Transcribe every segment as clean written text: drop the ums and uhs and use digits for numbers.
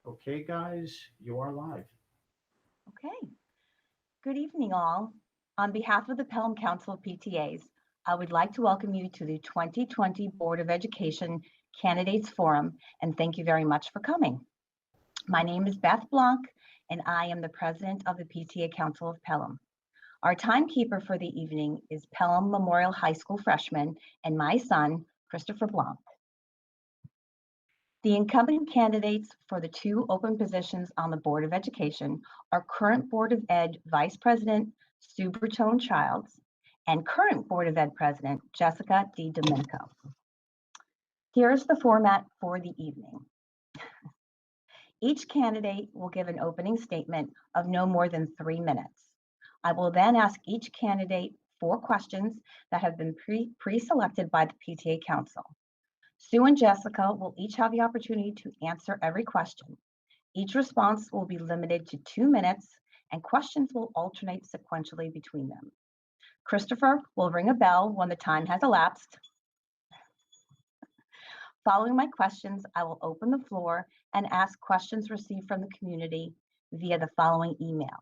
Okay, guys, you are live. Okay. Good evening, all. On behalf of the Pelham Council of PTAs, I would like to welcome you to the 2020 Board of Education Candidates Forum, and thank you very much for coming. My name is Beth Blanc, and I am the president of the PTA Council of Pelham. Our timekeeper for the evening is Pelham Memorial High School freshman and my son, Christopher Blanc. The incumbent candidates for the two open positions on the Board of Education are current Board of Ed Vice President Sue Bertone Childs and current Board of Ed President Jessica D. Domenico. Here's the format for the evening. Each candidate will give an opening statement of no more than 3 minutes. I will then ask each candidate 4 questions that have been pre-selected by the PTA Council. Sue and Jessica will each have the opportunity to answer every question. Each response will be limited to 2 minutes, and questions will alternate sequentially between them. Christopher will ring a bell when the time has elapsed. Following my questions, I will open the floor and ask questions received from the community via the following email: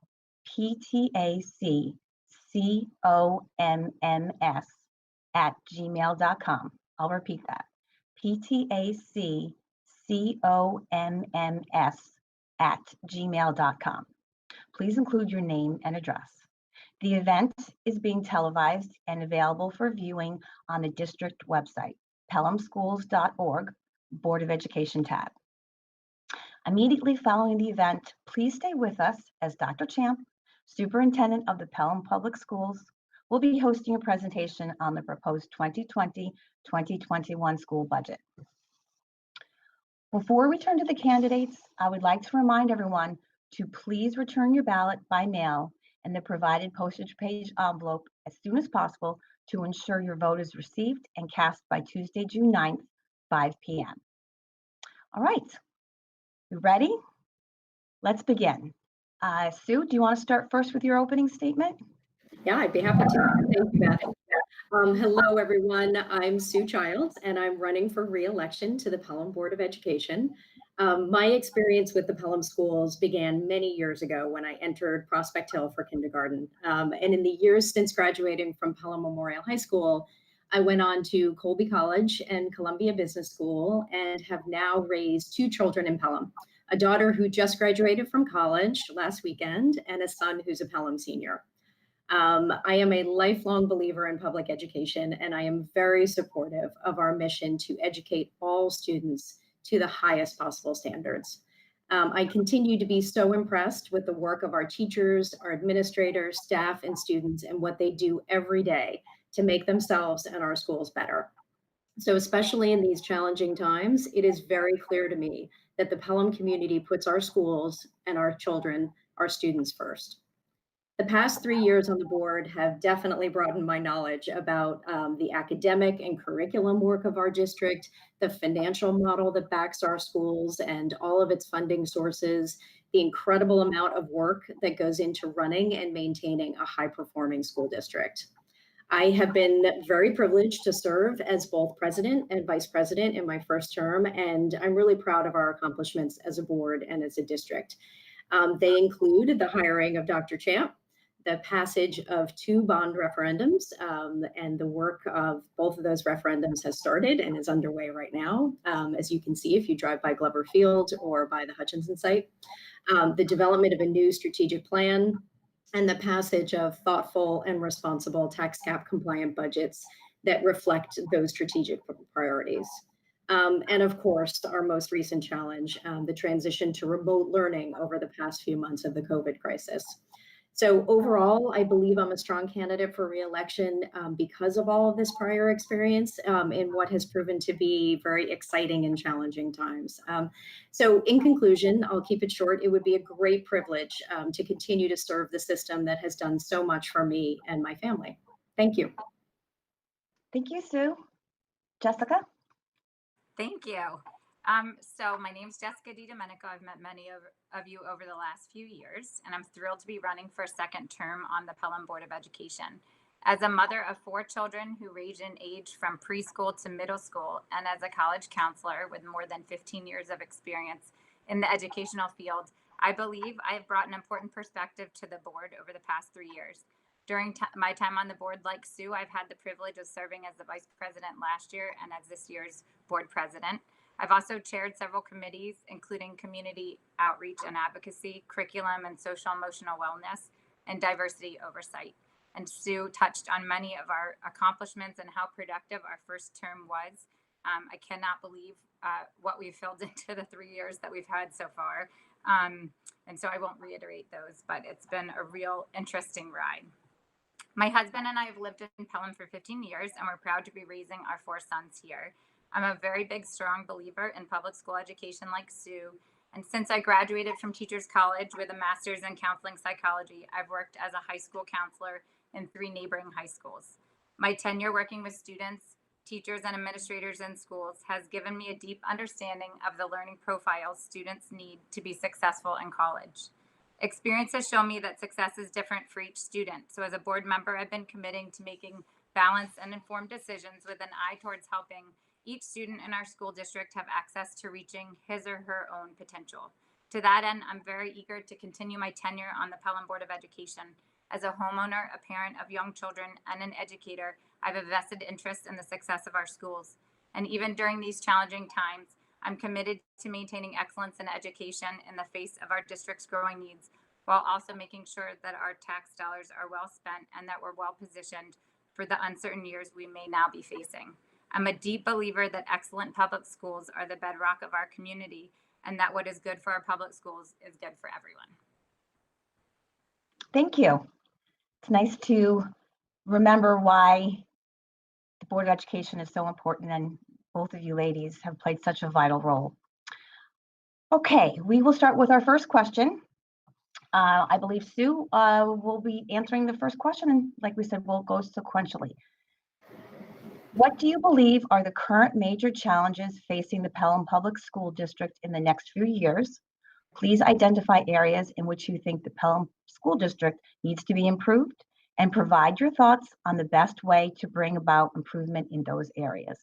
ptacomms@gmail.com. I'll repeat that: ptacomms@gmail.com. Please include your name and address. The event is being televised and available for viewing on the district website, pelhamschools.org, Board of Education tab. Immediately following the event, please stay with us as Dr. Champ, Superintendent of the Pelham Public Schools, will be hosting a presentation on the proposed 2020-2021 school budget. Before we turn to the candidates, I would like to remind everyone to please return your ballot by mail in the provided postage page envelope as soon as possible to ensure your vote is received and cast by Tuesday, June 9th, 5 p.m. All right, you ready? Let's begin. Sue, do you want to start first with your opening statement? Yeah, I'd be happy to. Thank you, Beth. Hello, everyone. I'm Sue Childs, and I'm running for re-election to the Pelham Board of Education. My experience with the Pelham schools began many years ago when I entered Prospect Hill for kindergarten. And in the years since graduating from Pelham Memorial High School, I went on to Colby College and Columbia Business School and have now raised 2 children in Pelham, a daughter who just graduated from college last weekend and a son who's a Pelham senior. I am a lifelong believer in public education, and I am very supportive of our mission to educate all students to the highest possible standards. I continue to be so impressed with the work of our teachers, our administrators, staff, and students, and what they do every day to make themselves and our schools better. So especially in these challenging times, it is very clear to me that the Pelham community puts our schools and our children, our students first. The past 3 years on the board have definitely broadened my knowledge about the academic and curriculum work of our district, the financial model that backs our schools and all of its funding sources, the incredible amount of work that goes into running and maintaining a high-performing school district. I have been very privileged to serve as both president and vice president in my first term, and I'm really proud of our accomplishments as a board and as a district. They include the hiring of Dr. Champ, the passage of 2 bond referendums, and the work of both of those referendums has started and is underway right now, as you can see if you drive by Glover Field or by the Hutchinson site. The development of a new strategic plan and the passage of thoughtful and responsible tax cap compliant budgets that reflect those strategic priorities. And of course, our most recent challenge, the transition to remote learning over the past few months of the COVID crisis. So overall, I believe I'm a strong candidate for re-election because of all of this prior experience in what has proven to be very exciting and challenging times. So in conclusion, I'll keep it short. It would be a great privilege to continue to serve the system that has done so much for me and my family. Thank you. Thank you, Sue. Jessica? Thank you. So my name is Jessica D. Domenico. I've met many of you over the last few years, and I'm thrilled to be running for a second term on the Pelham Board of Education. As a mother of 4 children who range in age from preschool to middle school, and as a college counselor with more than 15 years of experience in the educational field, I believe I have brought an important perspective to the board over the past 3 years. During my time on the board, like Sue, I've had the privilege of serving as the vice president last year and as this year's board president. I've also chaired several committees, including community outreach and advocacy, curriculum and social emotional wellness, and diversity oversight. And Sue touched on many of our accomplishments and how productive our first term was. I cannot believe what we've filled into the 3 years that we've had so far. And so I won't reiterate those, but it's been a real interesting ride. My husband and I have lived in Pelham for 15 years, and we're proud to be raising our 4 sons here. I'm a very big, strong believer in public school education like Sue. And since I graduated from Teachers College with a master's in counseling psychology, I've worked as a high school counselor in 3 neighboring high schools. My tenure working with students, teachers, and administrators in schools has given me a deep understanding of the learning profiles students need to be successful in college. Experience has shown me that success is different for each student. So as a board member, I've been committing to making balanced and informed decisions with an eye towards helping each student in our school district have access to reaching his or her own potential. To that end, I'm very eager to continue my tenure on the Pelham Board of Education. As a homeowner, a parent of young children, and an educator, I have a vested interest in the success of our schools. And even during these challenging times, I'm committed to maintaining excellence in education in the face of our district's growing needs, while also making sure that our tax dollars are well spent and that we're well positioned for the uncertain years we may now be facing. I'm a deep believer that excellent public schools are the bedrock of our community, and that what is good for our public schools is good for everyone. Thank you. It's nice to remember why the Board of Education is so important, and both of you ladies have played such a vital role. Okay, we will start with our first question. I believe Sue will be answering the first question, and like we said, we'll go sequentially. What do you believe are the current major challenges facing the Pelham Public School District in the next few years? Please identify areas in which you think the Pelham School District needs to be improved, and provide your thoughts on the best way to bring about improvement in those areas.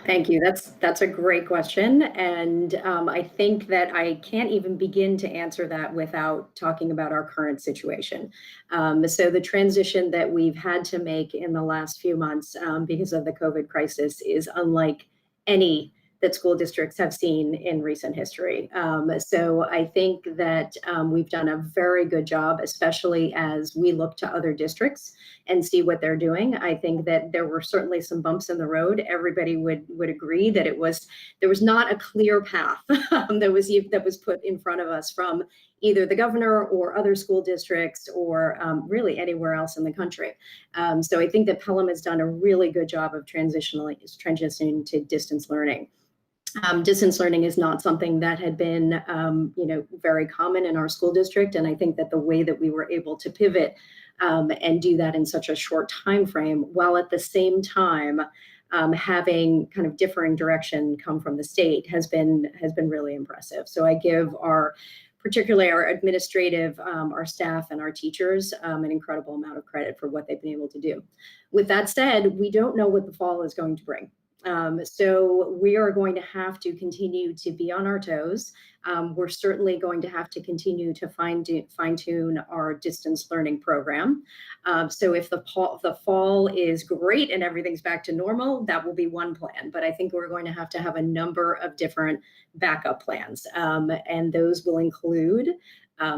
Thank you. That's a great question. And I think that I can't even begin to answer that without talking about our current situation. So the transition that we've had to make in the last few months because of the COVID crisis is unlike any that school districts have seen in recent history. So I think that we've done a very good job, especially as we look to other districts and see what they're doing. I think that there were certainly some bumps in the road. Everybody would agree that there was not a clear path that was put in front of us from either the governor or other school districts or really anywhere else in the country. So I think that Pelham has done a really good job of transitioning to distance learning. Distance learning is not something that had been, very common in our school district, and I think that the way that we were able to pivot and do that in such a short time frame, while at the same time having kind of differing direction come from the state, has been really impressive. So I give particularly our administrative, our staff and our teachers an incredible amount of credit for what they've been able to do. With that said, we don't know what the fall is going to bring. So we are going to have to continue to be on our toes. We're certainly going to have to continue to fine-tune our distance learning program. So if the fall is great and everything's back to normal, that will be one plan. But I think we're going to have a number of different backup plans. And those will include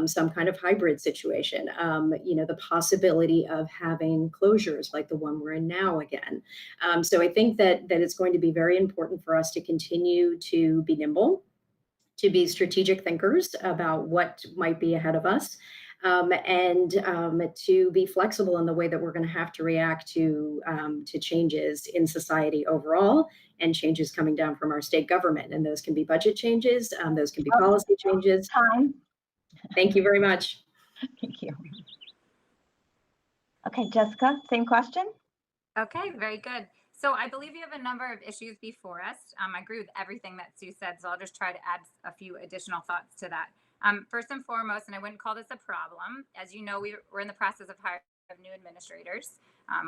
some kind of hybrid situation, the possibility of having closures like the one we're in now again. So I think that it's going to be very important for us to continue to be nimble, to be strategic thinkers about what might be ahead of us, and to be flexible in the way that we're going to have to react to changes in society overall and changes coming down from our state government. And those can be budget changes, those can be policy changes. Time. Thank you very much. Thank you. Okay, Jessica, same question. Okay, very good. So I believe you have a number of issues before us. I agree with everything that Sue said, so I'll just try to add a few additional thoughts to that. First and foremost, and I wouldn't call this a problem, as you know, we're in the process of hiring new administrators.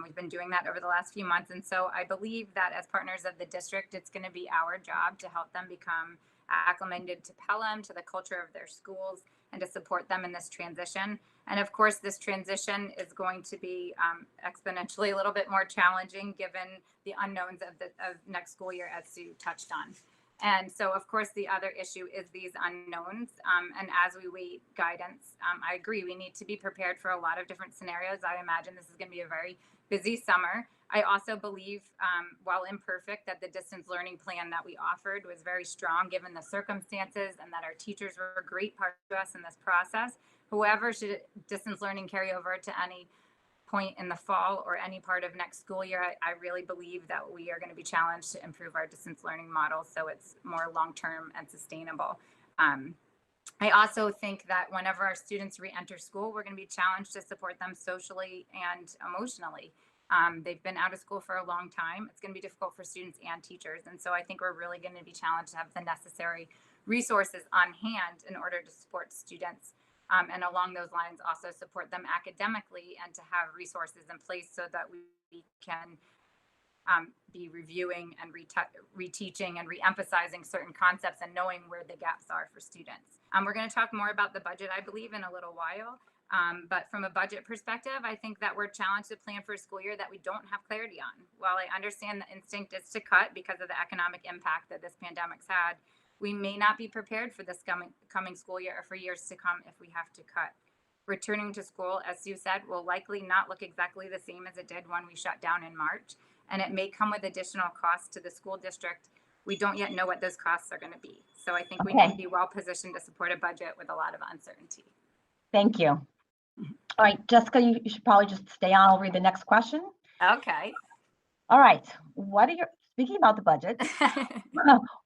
We've been doing that over the last few months, and so I believe that as partners of the district, it's going to be our job to help them become acclimated to Pelham, to the culture of their schools, and to support them in this transition. And of course, this transition is going to be exponentially a little bit more challenging given the unknowns of next school year, as Sue touched on. And so, of course, the other issue is these unknowns. And as we wait guidance, I agree, we need to be prepared for a lot of different scenarios. I imagine this is going to be a very busy summer. I also believe, while imperfect, that the distance learning plan that we offered was very strong given the circumstances, and that our teachers were a great part of us in this process. However, should distance learning carry over to any point in the fall or any part of next school year, I really believe that we are going to be challenged to improve our distance learning model so it's more long-term and sustainable. I also think that whenever our students re-enter school, we're going to be challenged to support them socially and emotionally. They've been out of school for a long time. It's going to be difficult for students and teachers. And so I think we're really going to be challenged to have the necessary resources on hand in order to support students. And along those lines, also support them academically and to have resources in place so that we can be reviewing and reteaching and reemphasizing certain concepts and knowing where the gaps are for students. We're going to talk more about the budget, I believe, in a little while. But from a budget perspective, I think that we're challenged to plan for a school year that we don't have clarity on. While I understand the instinct is to cut because of the economic impact that this pandemic's had, we may not be prepared for this coming school year or for years to come if we have to cut. Returning to school, as Sue said, will likely not look exactly the same as it did when we shut down in March, and it may come with additional costs to the school district. We don't yet know what those costs are going to be. So I think we need to be well positioned to support a budget with a lot of uncertainty. Thank you. All right, Jessica, you should probably just stay on. I'll read the next question. Okay. All right. Speaking about the budget,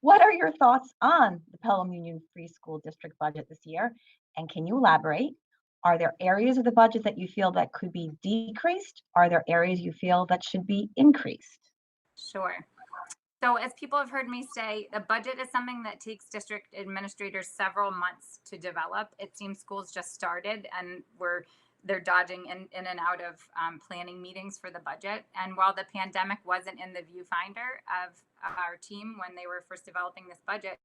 what are your thoughts on the Pelham Union Free School District budget this year? And can you elaborate? Are there areas of the budget that you feel that could be decreased? Are there areas you feel that should be increased? Sure. So as people have heard me say, the budget is something that takes district administrators several months to develop. It seems schools just started and they're dodging in and out of planning meetings for the budget. And while the pandemic wasn't in the viewfinder of our team when they were first developing this budget,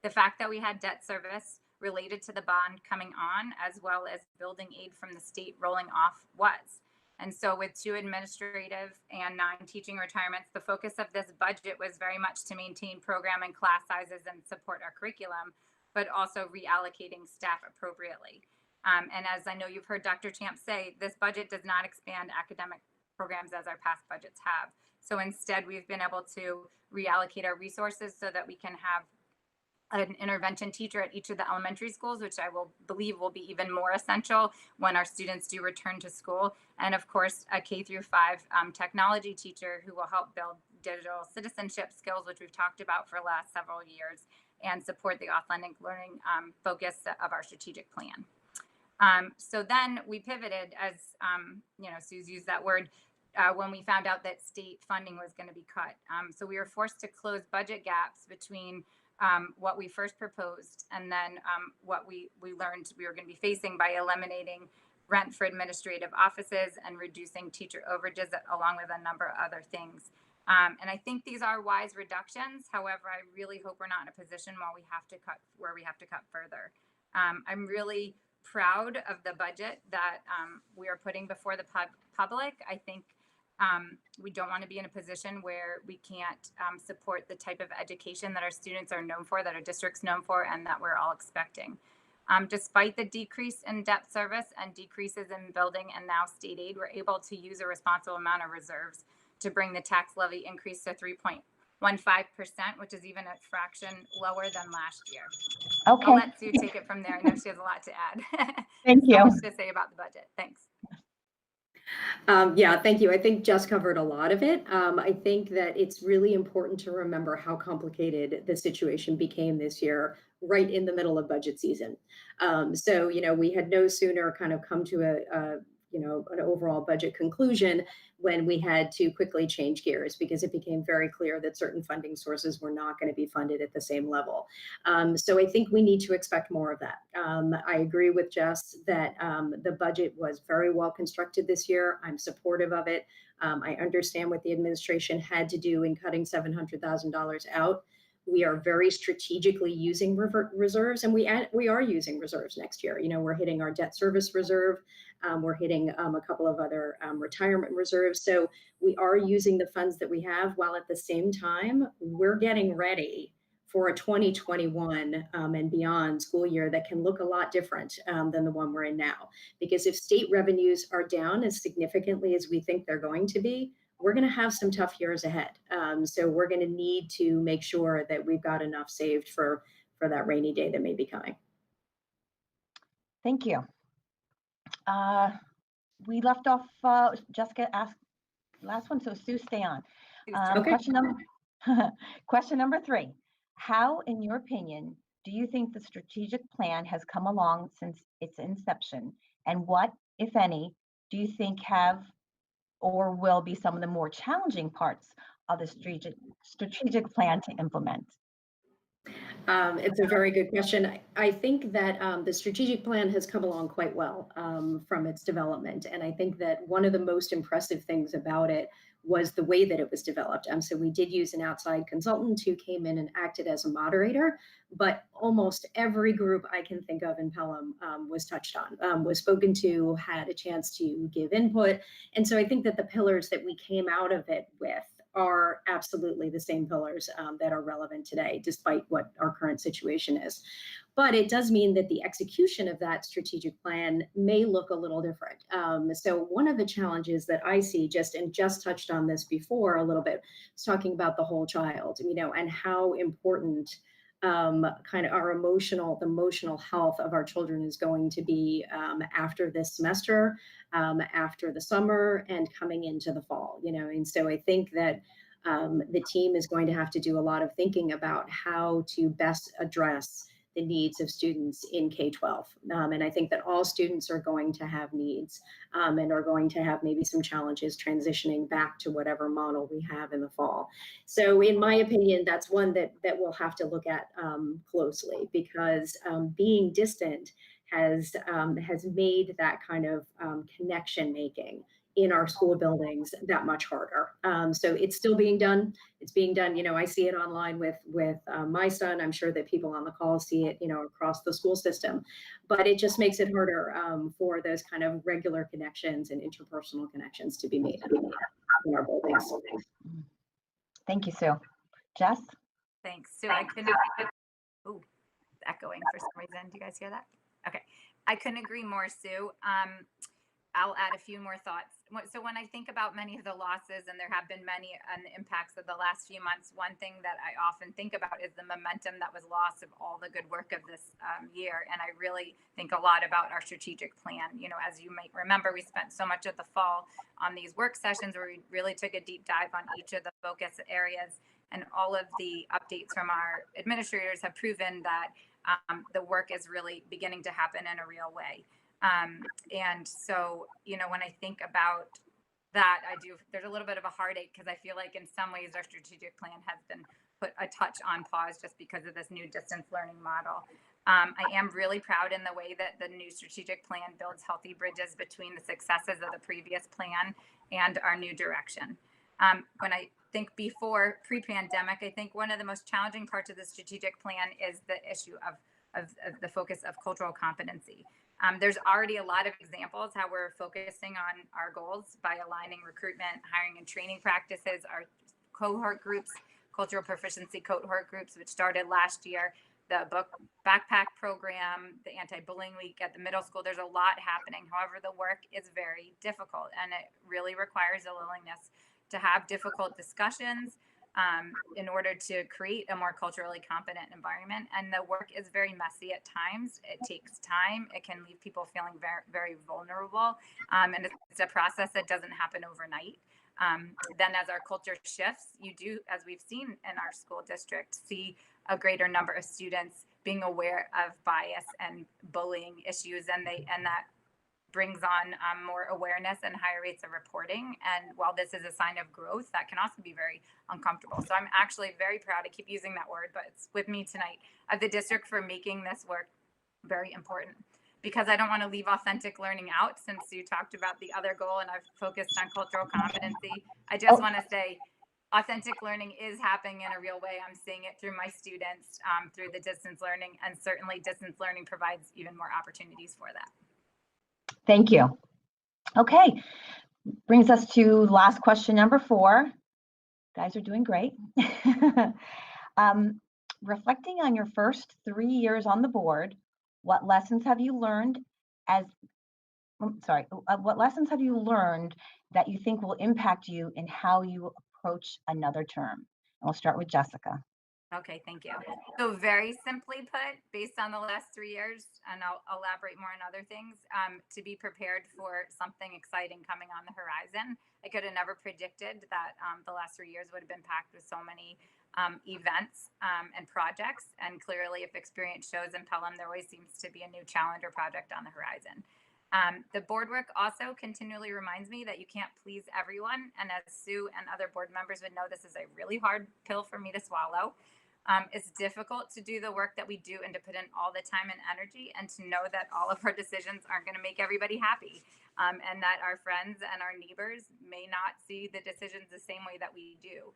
the fact that we had debt service related to the bond coming on, as well as building aid from the state rolling off was. And so with 2 administrative and 9 teaching retirements, the focus of this budget was very much to maintain program and class sizes and support our curriculum, but also reallocating staff appropriately. And as I know you've heard Dr. Champ say, this budget does not expand academic programs as our past budgets have. So instead, we've been able to reallocate our resources so that we can have an intervention teacher at each of the elementary schools, which I believe will be even more essential when our students do return to school. And of course, a K-5 technology teacher who will help build digital citizenship skills, which we've talked about for the last several years, and support the authentic learning focus of our strategic plan. So then we pivoted, as Sue's used that word, when we found out that state funding was going to be cut. So we were forced to close budget gaps between what we first proposed and then what we learned we were going to be facing by eliminating rent for administrative offices and reducing teacher overages, along with a number of other things. And I think these are wise reductions. However, I really hope we're not in a position where we have to cut further. I'm really proud of the budget that we are putting before the public. I think we don't want to be in a position where we can't support the type of education that our students are known for, that our district's known for, and that we're all expecting. Despite the decrease in debt service and decreases in building and now state aid, we're able to use a responsible amount of reserves to bring the tax levy increase to 3.15%, which is even a fraction lower than last year. Okay. I'll let Sue take it from there. I know she has a lot to add. Thank you. So much to say about the budget. Thanks. Yeah, thank you. I think Jess covered a lot of it. I think that it's really important to remember how complicated the situation became this year, right in the middle of budget season. So, we had no sooner kind of come to an overall budget conclusion when we had to quickly change gears, because it became very clear that certain funding sources were not going to be funded at the same level. So I think we need to expect more of that. I agree with Jess that the budget was very well constructed this year. I'm supportive of it. I understand what the administration had to do in cutting $700,000 out. We are very strategically using reserves, and we are using reserves next year. You know, we're hitting our debt service reserve. We're hitting a couple of other retirement reserves. So we are using the funds that we have, while at the same time, we're getting ready for a 2021 and beyond school year that can look a lot different than the one we're in now. Because if state revenues are down as significantly as we think they're going to be, we're going to have some tough years ahead. So we're going to need to make sure that we've got enough saved for that rainy day that may be coming. Thank you. We left off, Jessica asked last one, so Sue, stay on. Okay. Question number 3. How, in your opinion, do you think the strategic plan has come along since its inception? And what, if any, do you think have or will be some of the more challenging parts of the strategic plan to implement? It's a very good question. I think that the strategic plan has come along quite well from its development. And I think that one of the most impressive things about it was the way that it was developed. So we did use an outside consultant who came in and acted as a moderator, but almost every group I can think of in Pelham was touched on, was spoken to, had a chance to give input. And so I think that the pillars that we came out of it with are absolutely the same pillars that are relevant today, despite what our current situation is. But it does mean that the execution of that strategic plan may look a little different. So one of the challenges that I see, just touched on this before a little bit, was talking about the whole child, you know, and how important kind of the emotional health of our children is going to be after this semester, after the summer, and coming into the fall, you know. And so I think that the team is going to have to do a lot of thinking about how to best address the needs of students in K-12. And I think that all students are going to have needs and are going to have maybe some challenges transitioning back to whatever model we have in the fall. So in my opinion, that's one that we'll have to look at closely, because being distant has made that kind of connection making in our school buildings that much harder. So it's still being done. It's being done. You know, I see it online with my son. I'm sure that people on the call see it, you know, across the school system. But it just makes it harder for those kind of regular connections and interpersonal connections to be made in our buildings. Thank you, Sue. Jess? Thanks. So I couldn't, ooh, echoing for some reason. Do you guys hear that? Okay. I couldn't agree more, Sue. I'll add a few more thoughts. So when I think about many of the losses, and there have been many and the impacts of the last few months, one thing that I often think about is the momentum that was lost of all the good work of this year. And I really think a lot about our strategic plan. You know, as you might remember, we spent so much of the fall on these work sessions where we really took a deep dive on each of the focus areas. And all of the updates from our administrators have proven that the work is really beginning to happen in a real way. And so, you know, when I think about that, there's a little bit of a heartache, because I feel like in some ways our strategic plan has been put a touch on pause just because of this new distance learning model. I am really proud in the way that the new strategic plan builds healthy bridges between the successes of the previous plan and our new direction. When I think before pre-pandemic, I think one of the most challenging parts of the strategic plan is the issue of the focus of cultural competency. There's already a lot of examples how we're focusing on our goals by aligning recruitment, hiring, and training practices, our cohort groups, cultural proficiency cohort groups, which started last year, the book backpack program, the anti-bullying week at the middle school. There's a lot happening. However, the work is very difficult, and it really requires a willingness to have difficult discussions in order to create a more culturally competent environment. And the work is very messy at times. It takes time. It can leave people feeling very, very vulnerable. And it's a process that doesn't happen overnight. Then as our culture shifts, you do, as we've seen in our school district, see a greater number of students being aware of bias and bullying issues, and that brings on more awareness and higher rates of reporting. And while this is a sign of growth, that can also be very uncomfortable. So I'm actually very proud, I keep using that word, but it's with me tonight, of the district for making this work very important. Because I don't want to leave authentic learning out, since you talked about the other goal and I've focused on cultural competency. I just want to say, authentic learning is happening in a real way. I'm seeing it through my students, through the distance learning, and certainly distance learning provides even more opportunities for that. Thank you. Okay, brings us to last question number 4. Guys are doing great. Reflecting on your first 3 years on the board, what lessons have you learned what lessons have you learned that you think will impact you in how you approach another term? And we'll start with Jessica. Okay, thank you. So very simply put, based on the last 3 years, and I'll elaborate more on other things, to be prepared for something exciting coming on the horizon. I could have never predicted that the last 3 years would have been packed with so many events and projects. And clearly, if experience shows in Pelham, there always seems to be a new challenge or project on the horizon. The board work also continually reminds me that you can't please everyone. And as Sue and other board members would know, this is a really hard pill for me to swallow. It's difficult to do the work that we do and to put in all the time and energy and to know that all of our decisions aren't going to make everybody happy, and that our friends and our neighbors may not see the decisions the same way that we do.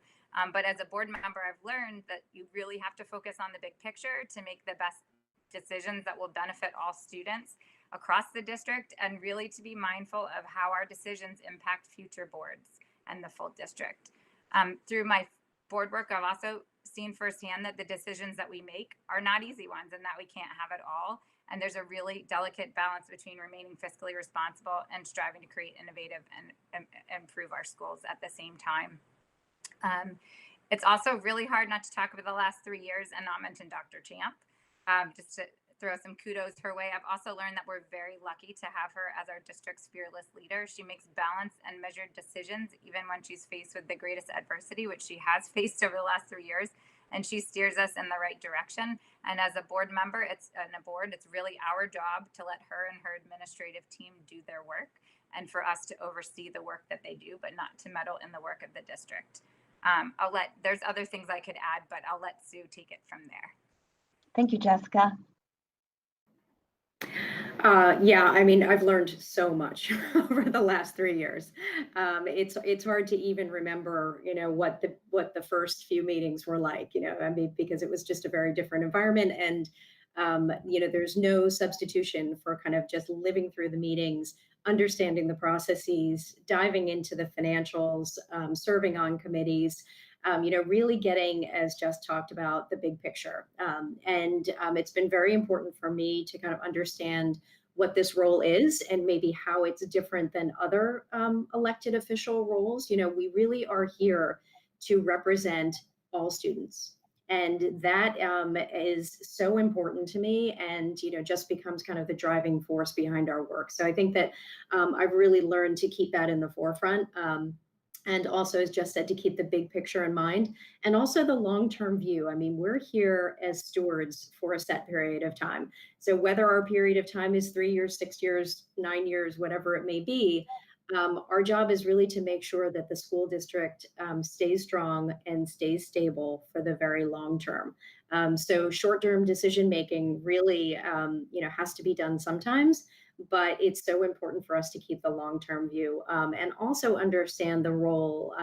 But as a board member, I've learned that you really have to focus on the big picture to make the best decisions that will benefit all students across the district, and really to be mindful of how our decisions impact future boards and the full district. Through my board work, I've also seen firsthand that the decisions that we make are not easy ones and that we can't have it all. And there's a really delicate balance between remaining fiscally responsible and striving to create innovative and improve our schools at the same time. It's also really hard not to talk about the last 3 years and not mention Dr. Champ. Just to throw some kudos her way. I've also learned that we're very lucky to have her as our district's fearless leader. She makes balanced and measured decisions, even when she's faced with the greatest adversity, which she has faced over the last 3 years, and she steers us in the right direction. And as a board member, it's really our job to let her and her administrative team do their work, and for us to oversee the work that they do, but not to meddle in the work of the district. There's other things I could add, but I'll let Sue take it from there. Thank you, Jessica. Yeah, I mean, I've learned so much over the last 3 years. It's hard to even remember, what the first few meetings were like, I mean, because it was just a very different environment, and there's no substitution for kind of just living through the meetings, understanding the processes, diving into the financials, serving on committees. Really getting, as Jess talked about, the big picture. And it's been very important for me to kind of understand what this role is and maybe how it's different than other elected official roles. We really are here to represent all students. And that is so important to me, and just becomes kind of the driving force behind our work. So I think that I've really learned to keep that in the forefront. And also, as Jess said, to keep the big picture in mind, and also the long-term view. I mean, we're here as stewards for a set period of time. So whether our period of time is 3 years, 6 years, 9 years, whatever it may be, our job is really to make sure that the school district stays strong and stays stable for the very long term. So short-term decision-making really, has to be done sometimes, but it's so important for us to keep the long-term view, and also understand the role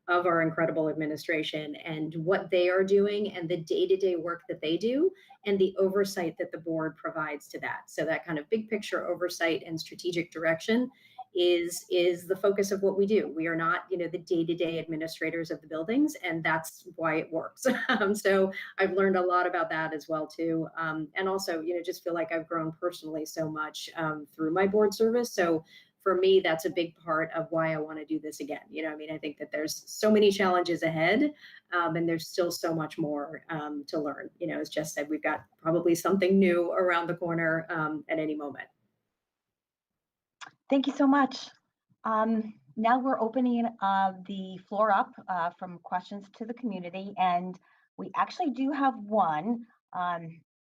of our incredible administration and what they are doing and the day-to-day work that they do and the oversight that the board provides to that. So that kind of big picture oversight and strategic direction is the focus of what we do. We are not, the day-to-day administrators of the buildings, and that's why it works. So I've learned a lot about that as well too, and also, just feel like I've grown personally so much through my board service. So for me, that's a big part of why I want to do this again. I think that there's so many challenges ahead, and there's still so much more to learn. As Jess said, we've got probably something new around the corner at any moment. Thank you so much. Now we're opening the floor up from questions to the community, and we actually do have one.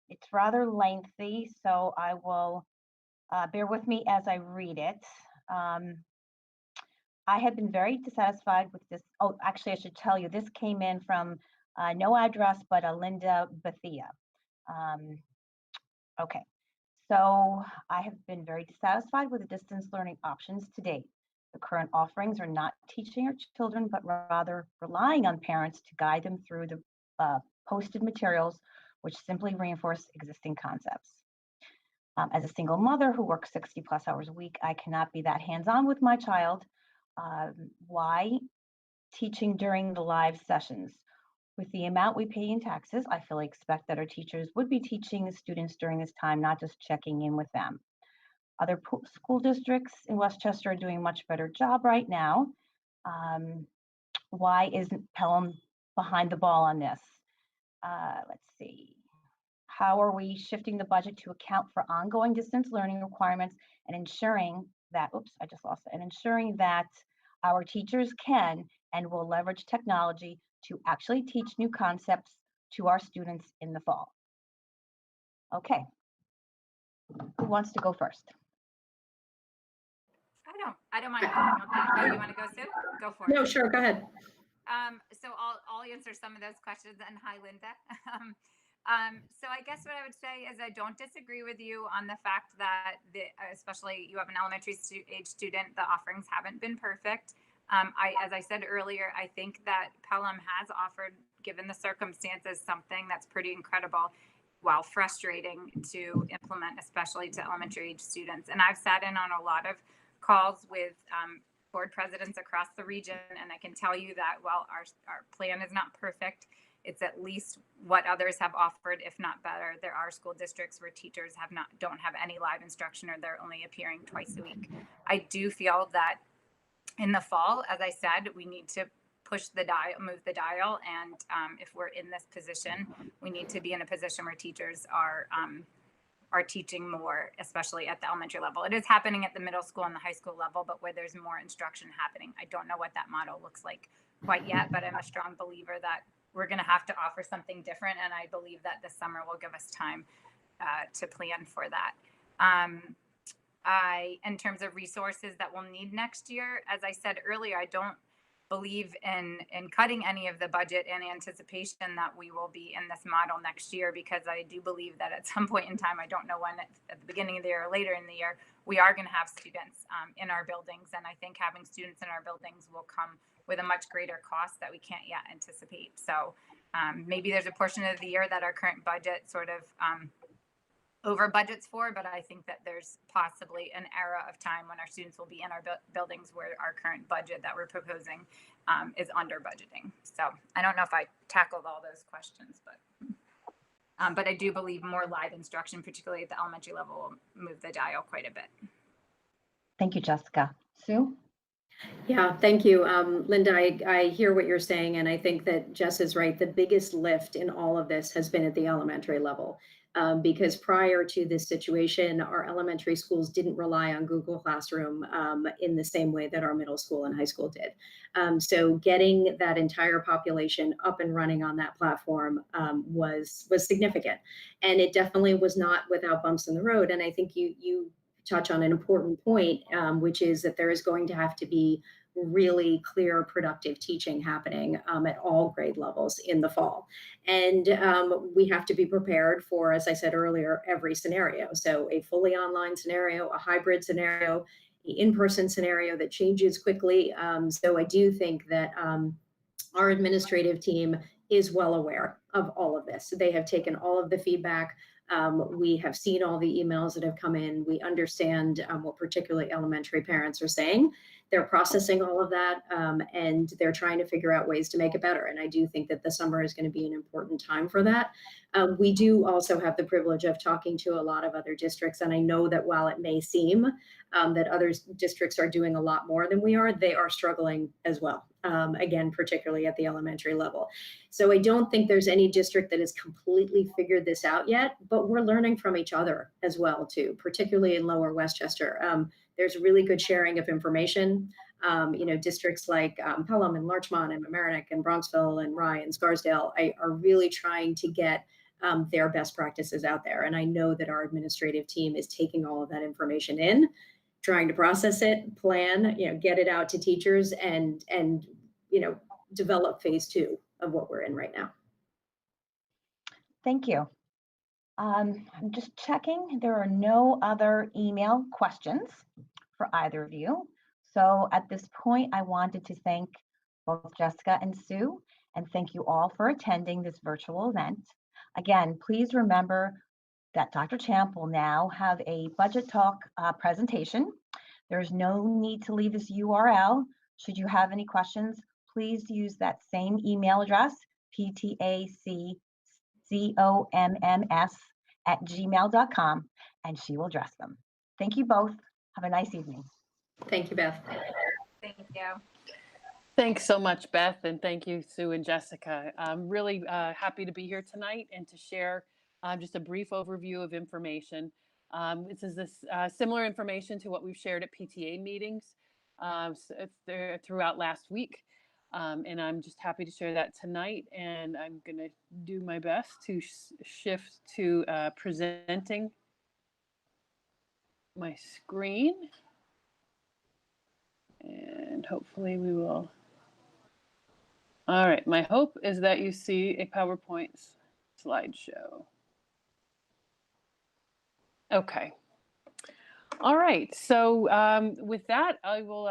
It's rather lengthy, so I will bear with me as I read it. I have been very dissatisfied with this. Oh, actually, I should tell you, this came in from no address, but a Linda Bethia. Okay. So I have been very dissatisfied with the distance learning options to date. The current offerings are not teaching our children, but rather relying on parents to guide them through the posted materials, which simply reinforce existing concepts. As a single mother who works 60+ hours a week, I cannot be that hands-on with my child. Why teaching during the live sessions? With the amount we pay in taxes, I fully expect that our teachers would be teaching the students during this time, not just checking in with them. Other school districts in Westchester are doing a much better job right now. Why isn't Pelham behind the ball on this? Let's see. How are we shifting the budget to account for ongoing distance learning requirements and ensuring that, ensuring that our teachers can and will leverage technology to actually teach new concepts to our students in the fall? Okay. Who wants to go first? I don't mind. Oh, you want to go, Sue? Go for it. No, sure, go ahead. So I'll answer some of those questions, and hi, Linda. So I guess what I would say is I don't disagree with you on the fact that especially you have an elementary age student, the offerings haven't been perfect. As I said earlier, I think that Pelham has offered, given the circumstances, something that's pretty incredible, while frustrating to implement, especially to elementary age students. And I've sat in on a lot of calls with board presidents across the region, and I can tell you that while our plan is not perfect, it's at least what others have offered, if not better. There are school districts where teachers don't have any live instruction, or they're only appearing twice a week. I do feel that in the fall, as I said, we need to push the dial, move the dial, and if we're in this position, we need to be in a position where teachers are teaching more, especially at the elementary level. It is happening at the middle school and the high school level, but where there's more instruction happening. I don't know what that model looks like quite yet, but I'm a strong believer that we're going to have to offer something different, and I believe that this summer will give us time to plan for that. In terms of resources that we'll need next year, as I said earlier, I don't believe in cutting any of the budget in anticipation that we will be in this model next year, because I do believe that at some point in time, I don't know when, at the beginning of the year or later in the year, we are going to have students in our buildings. And I think having students in our buildings will come with a much greater cost that we can't yet anticipate. So maybe there's a portion of the year that our current budget sort of over budgets for, but I think that there's possibly an era of time when our students will be in our buildings where our current budget that we're proposing is under budgeting. So I don't know if I tackled all those questions, but I do believe more live instruction, particularly at the elementary level, will move the dial quite a bit. Thank you, Jessica. Sue? Yeah, thank you. Linda, I hear what you're saying, and I think that Jess is right. The biggest lift in all of this has been at the elementary level. Because prior to this situation, our elementary schools didn't rely on Google Classroom in the same way that our middle school and high school did. So getting that entire population up and running on that platform was significant. And it definitely was not without bumps in the road. And I think you touch on an important point, which is that there is going to have to be really clear, productive teaching happening at all grade levels in the fall. And we have to be prepared for, as I said earlier, every scenario. So a fully online scenario, a hybrid scenario, the in-person scenario that changes quickly. So I do think that our administrative team is well aware of all of this. They have taken all of the feedback. We have seen all the emails that have come in. We understand what particularly elementary parents are saying. They're processing all of that, and they're trying to figure out ways to make it better. And I do think that the summer is going to be an important time for that. We do also have the privilege of talking to a lot of other districts. And I know that while it may seem that other districts are doing a lot more than we are, they are struggling as well. Again, particularly at the elementary level. So I don't think there's any district that has completely figured this out yet, but we're learning from each other as well, too, particularly in Lower Westchester. There's really good sharing of information. Districts like Pelham and Larchmont and Mamaroneck and Bronxville and Rye and Scarsdale are really trying to get their best practices out there. And I know that our administrative team is taking all of that information in, trying to process it, plan, get it out to teachers, and develop phase 2 of what we're in right now. Thank you. I'm just checking. There are no other email questions for either of you. So at this point, I wanted to thank both Jessica and Sue, and thank you all for attending this virtual event. Again, please remember that Dr. Champ will now have a budget talk presentation. There's no need to leave this URL. Should you have any questions, please use that same email address, ptacomms@gmail.com, and she will address them. Thank you both. Have a nice evening. Thank you, Beth. Thank you. Thanks so much, Beth, and thank you, Sue and Jessica. I'm really happy to be here tonight and to share just a brief overview of information. This is similar information to what we've shared at PTA meetings throughout last week. And I'm just happy to share that tonight. And I'm going to do my best to shift to presenting my screen. And hopefully we will. All right, my hope is that you see a PowerPoint slideshow. Okay. All right, so with that, I will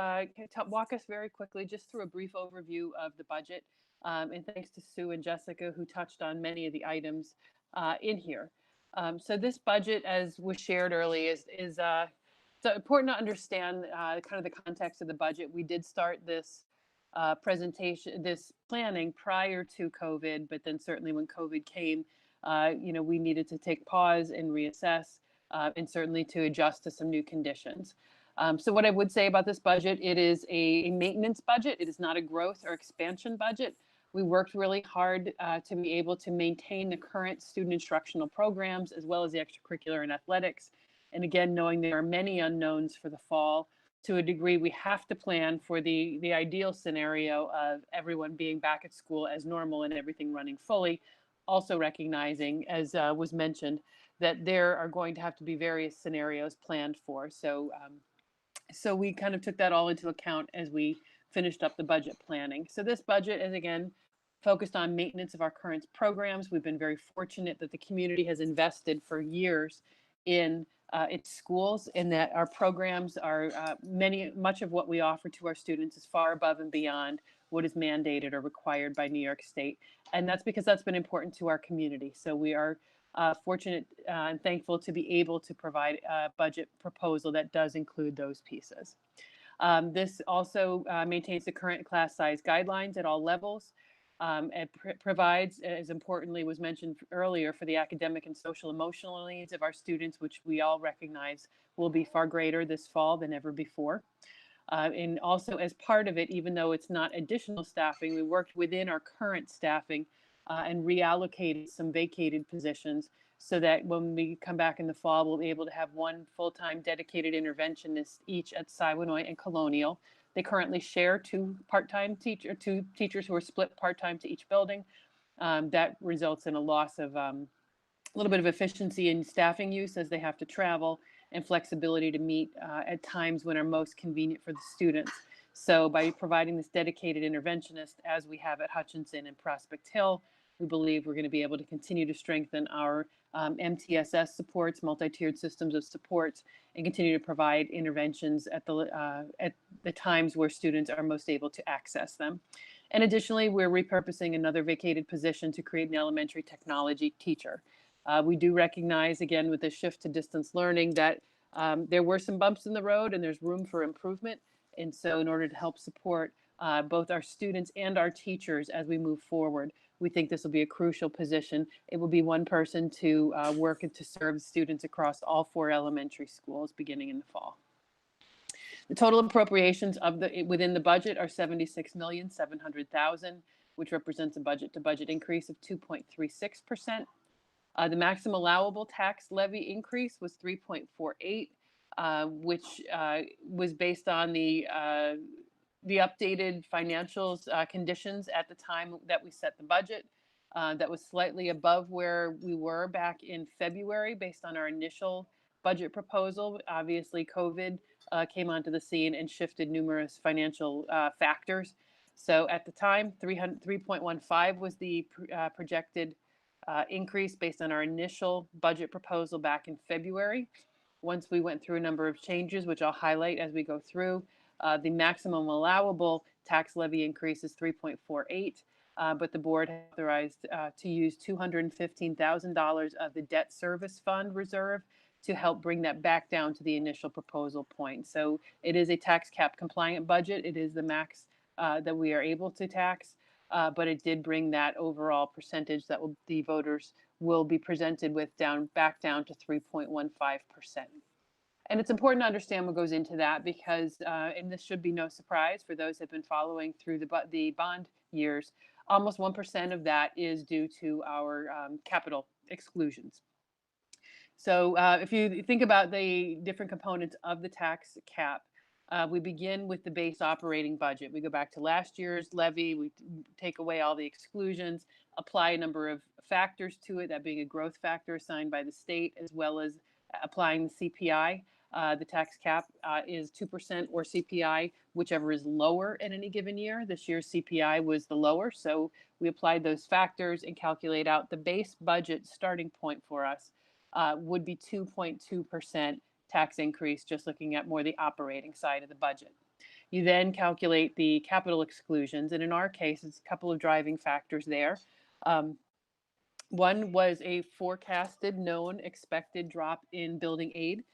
walk us very quickly just through a brief overview of the budget. And thanks to Sue and Jessica, who touched on many of the items in here. So this budget, as was shared earlier, is so important to understand kind of the context of the budget. We did start this presentation, this planning prior to COVID, but then certainly when COVID came, we needed to take pause and reassess, and certainly to adjust to some new conditions. So what I would say about this budget, it is a maintenance budget. It is not a growth or expansion budget. We worked really hard to be able to maintain the current student instructional programs as well as the extracurricular and athletics. And again, knowing there are many unknowns for the fall, to a degree, we have to plan for the ideal scenario of everyone being back at school as normal and everything running fully. Also recognizing, as was mentioned, that there are going to have to be various scenarios planned for. So we kind of took that all into account as we finished up the budget planning. So this budget is, again, focused on maintenance of our current programs. We've been very fortunate that the community has invested for years in its schools, and that our programs are much of what we offer to our students is far above and beyond what is mandated or required by New York State. And that's because that's been important to our community. So we are fortunate and thankful to be able to provide a budget proposal that does include those pieces. This also maintains the current class size guidelines at all levels. It provides, as importantly was mentioned earlier, for the academic and social emotional needs of our students, which we all recognize will be far greater this fall than ever before. And also as part of it, even though it's not additional staffing, we worked within our current staffing and reallocated some vacated positions so that when we come back in the fall, we'll be able to have one full-time dedicated interventionist each at Siwanoy and Colonial. They currently share two teachers who are split part-time to each building. That results in a loss of a little bit of efficiency in staffing use as they have to travel, and flexibility to meet at times when are most convenient for the students. So by providing this dedicated interventionist, as we have at Hutchinson and Prospect Hill, we believe we're going to be able to continue to strengthen our MTSS supports, multi-tiered systems of supports, and continue to provide interventions at the times where students are most able to access them. And additionally, we're repurposing another vacated position to create an elementary technology teacher. We do recognize, again, with the shift to distance learning, that there were some bumps in the road and there's room for improvement. And so in order to help support both our students and our teachers as we move forward, we think this will be a crucial position. It will be one person to work and to serve students across all 4 elementary schools beginning in the fall. The total appropriations within the budget are $76,700,000, which represents a budget-to-budget increase of 2.36%. The maximum allowable tax levy increase was 3.48, which was based on the updated financials conditions at the time that we set the budget. That was slightly above where we were back in February based on our initial budget proposal. Obviously, COVID came onto the scene and shifted numerous financial factors. So at the time, 3.15 was the projected increase based on our initial budget proposal back in February. Once we went through a number of changes, which I'll highlight as we go through, The maximum allowable tax levy increase is 3.48, but the board authorized to use $215,000 of the debt service fund reserve to help bring that back down to the initial proposal point. So it is a tax cap compliant budget. It is the max that we are able to tax, but it did bring that overall percentage that the voters will be presented with back down to 3.15%. And it's important to understand what goes into that because, and this should be no surprise for those who have been following through the bond years, almost 1% of that is due to our capital exclusions. So if you think about the different components of the tax cap, we begin with the base operating budget. We go back to last year's levy, we take away all the exclusions, apply a number of factors to it, that being a growth factor assigned by the state, as well as applying the CPI. The tax cap is 2% or CPI, whichever is lower in any given year. This year's CPI was the lower, so we applied those factors and calculate out the base budget starting point for us would be 2.2% tax increase, just looking at more the operating side of the budget. You then calculate the capital exclusions, and in our case, it's a couple of driving factors there. One was a forecasted, known, expected drop in building aid.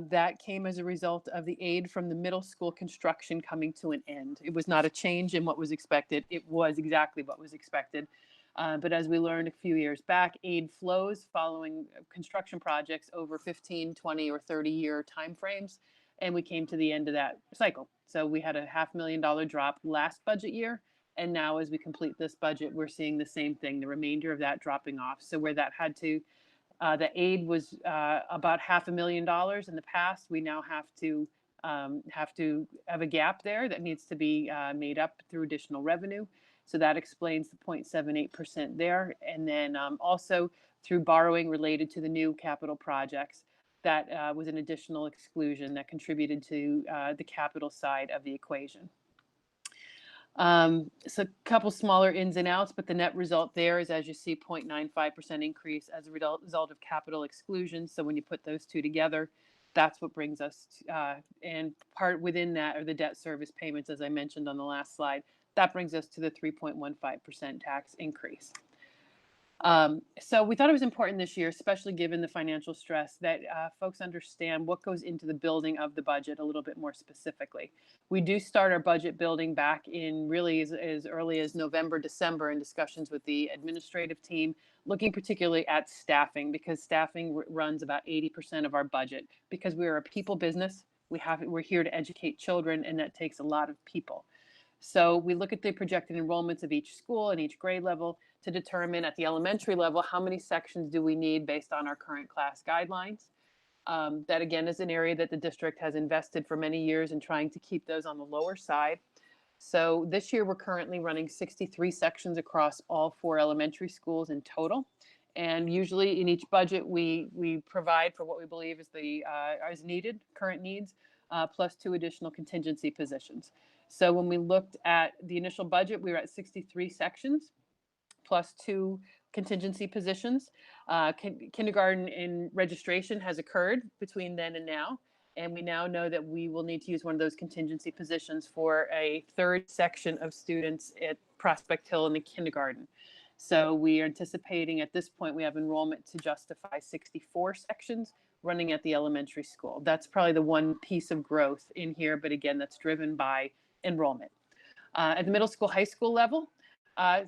That came as a result of the aid from the middle school construction coming to an end. It was not a change in what was expected. It was exactly what was expected. But as we learned a few years back, aid flows following construction projects over 15, 20, or 30-year timeframes, and we came to the end of that cycle. So we had a $500,000 drop last budget year, and now as we complete this budget, we're seeing the same thing, the remainder of that dropping off. So where that had to, the aid was about $500,000 in the past, we now have to have a gap there that needs to be made up through additional revenue. So that explains the 0.78% there. And then also through borrowing related to the new capital projects, that was an additional exclusion that contributed to the capital side of the equation. So a couple smaller ins and outs, but the net result there is, as you see, 0.95% increase as a result of capital exclusions. So when you put those two together, that's what brings us to, and part within that are the debt service payments, as I mentioned on the last slide. That brings us to the 3.15% tax increase. So we thought it was important this year, especially given the financial stress, that folks understand what goes into the building of the budget a little bit more specifically. We do start our budget building back in really as early as November, December in discussions with the administrative team, looking particularly at staffing, because staffing runs about 80% of our budget. Because we are a people business, we're here to educate children, and that takes a lot of people. So we look at the projected enrollments of each school and each grade level to determine at the elementary level, how many sections do we need based on our current class guidelines. That again is an area that the district has invested for many years in trying to keep those on the lower side. So this year we're currently running 63 sections across all 4 elementary schools in total. And usually in each budget, we provide for what we believe is as needed, current needs, plus 2 additional contingency positions. So when we looked at the initial budget, we were at 63 sections plus 2 contingency positions. Kindergarten in registration has occurred between then and now. And we now know that we will need to use one of those contingency positions for a 3rd section of students at Prospect Hill in the kindergarten. So we are anticipating at this point, we have enrollment to justify 64 sections running at the elementary school. That's probably the one piece of growth in here, but again, that's driven by enrollment. At the middle school, high school level,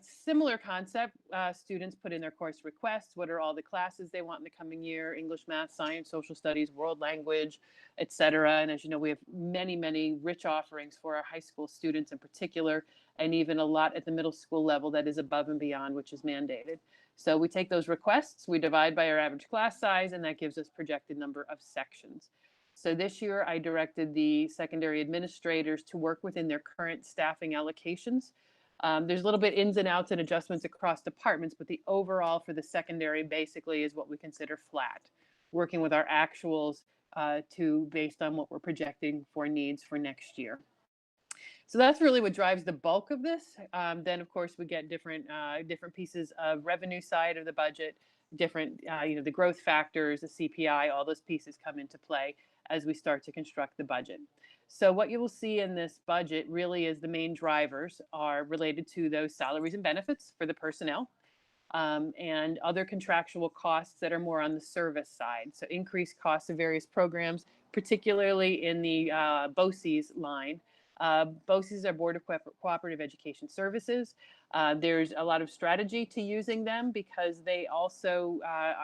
similar concept. Students put in their course requests. What are all the classes they want in the coming year? English, math, science, social studies, world language, etc. And as you know, we have many, many rich offerings for our high school students in particular, and even a lot at the middle school level that is above and beyond, which is mandated. So we take those requests, we divide by our average class size, and that gives us projected number of sections. So this year I directed the secondary administrators to work within their current staffing allocations. There's a little bit ins and outs and adjustments across departments, but the overall for the secondary basically is what we consider flat, working with our actuals based on what we're projecting for needs for next year. So that's really what drives the bulk of this. Then of course we get different pieces of revenue side of the budget, different, the growth factors, the CPI, all those pieces come into play as we start to construct the budget. So what you will see in this budget really is the main drivers are related to those salaries and benefits for the personnel, and other contractual costs that are more on the service side. So increased costs of various programs, particularly in the BOCES line. BOCES are Board of Cooperative Education Services. There's a lot of strategy to using them because they also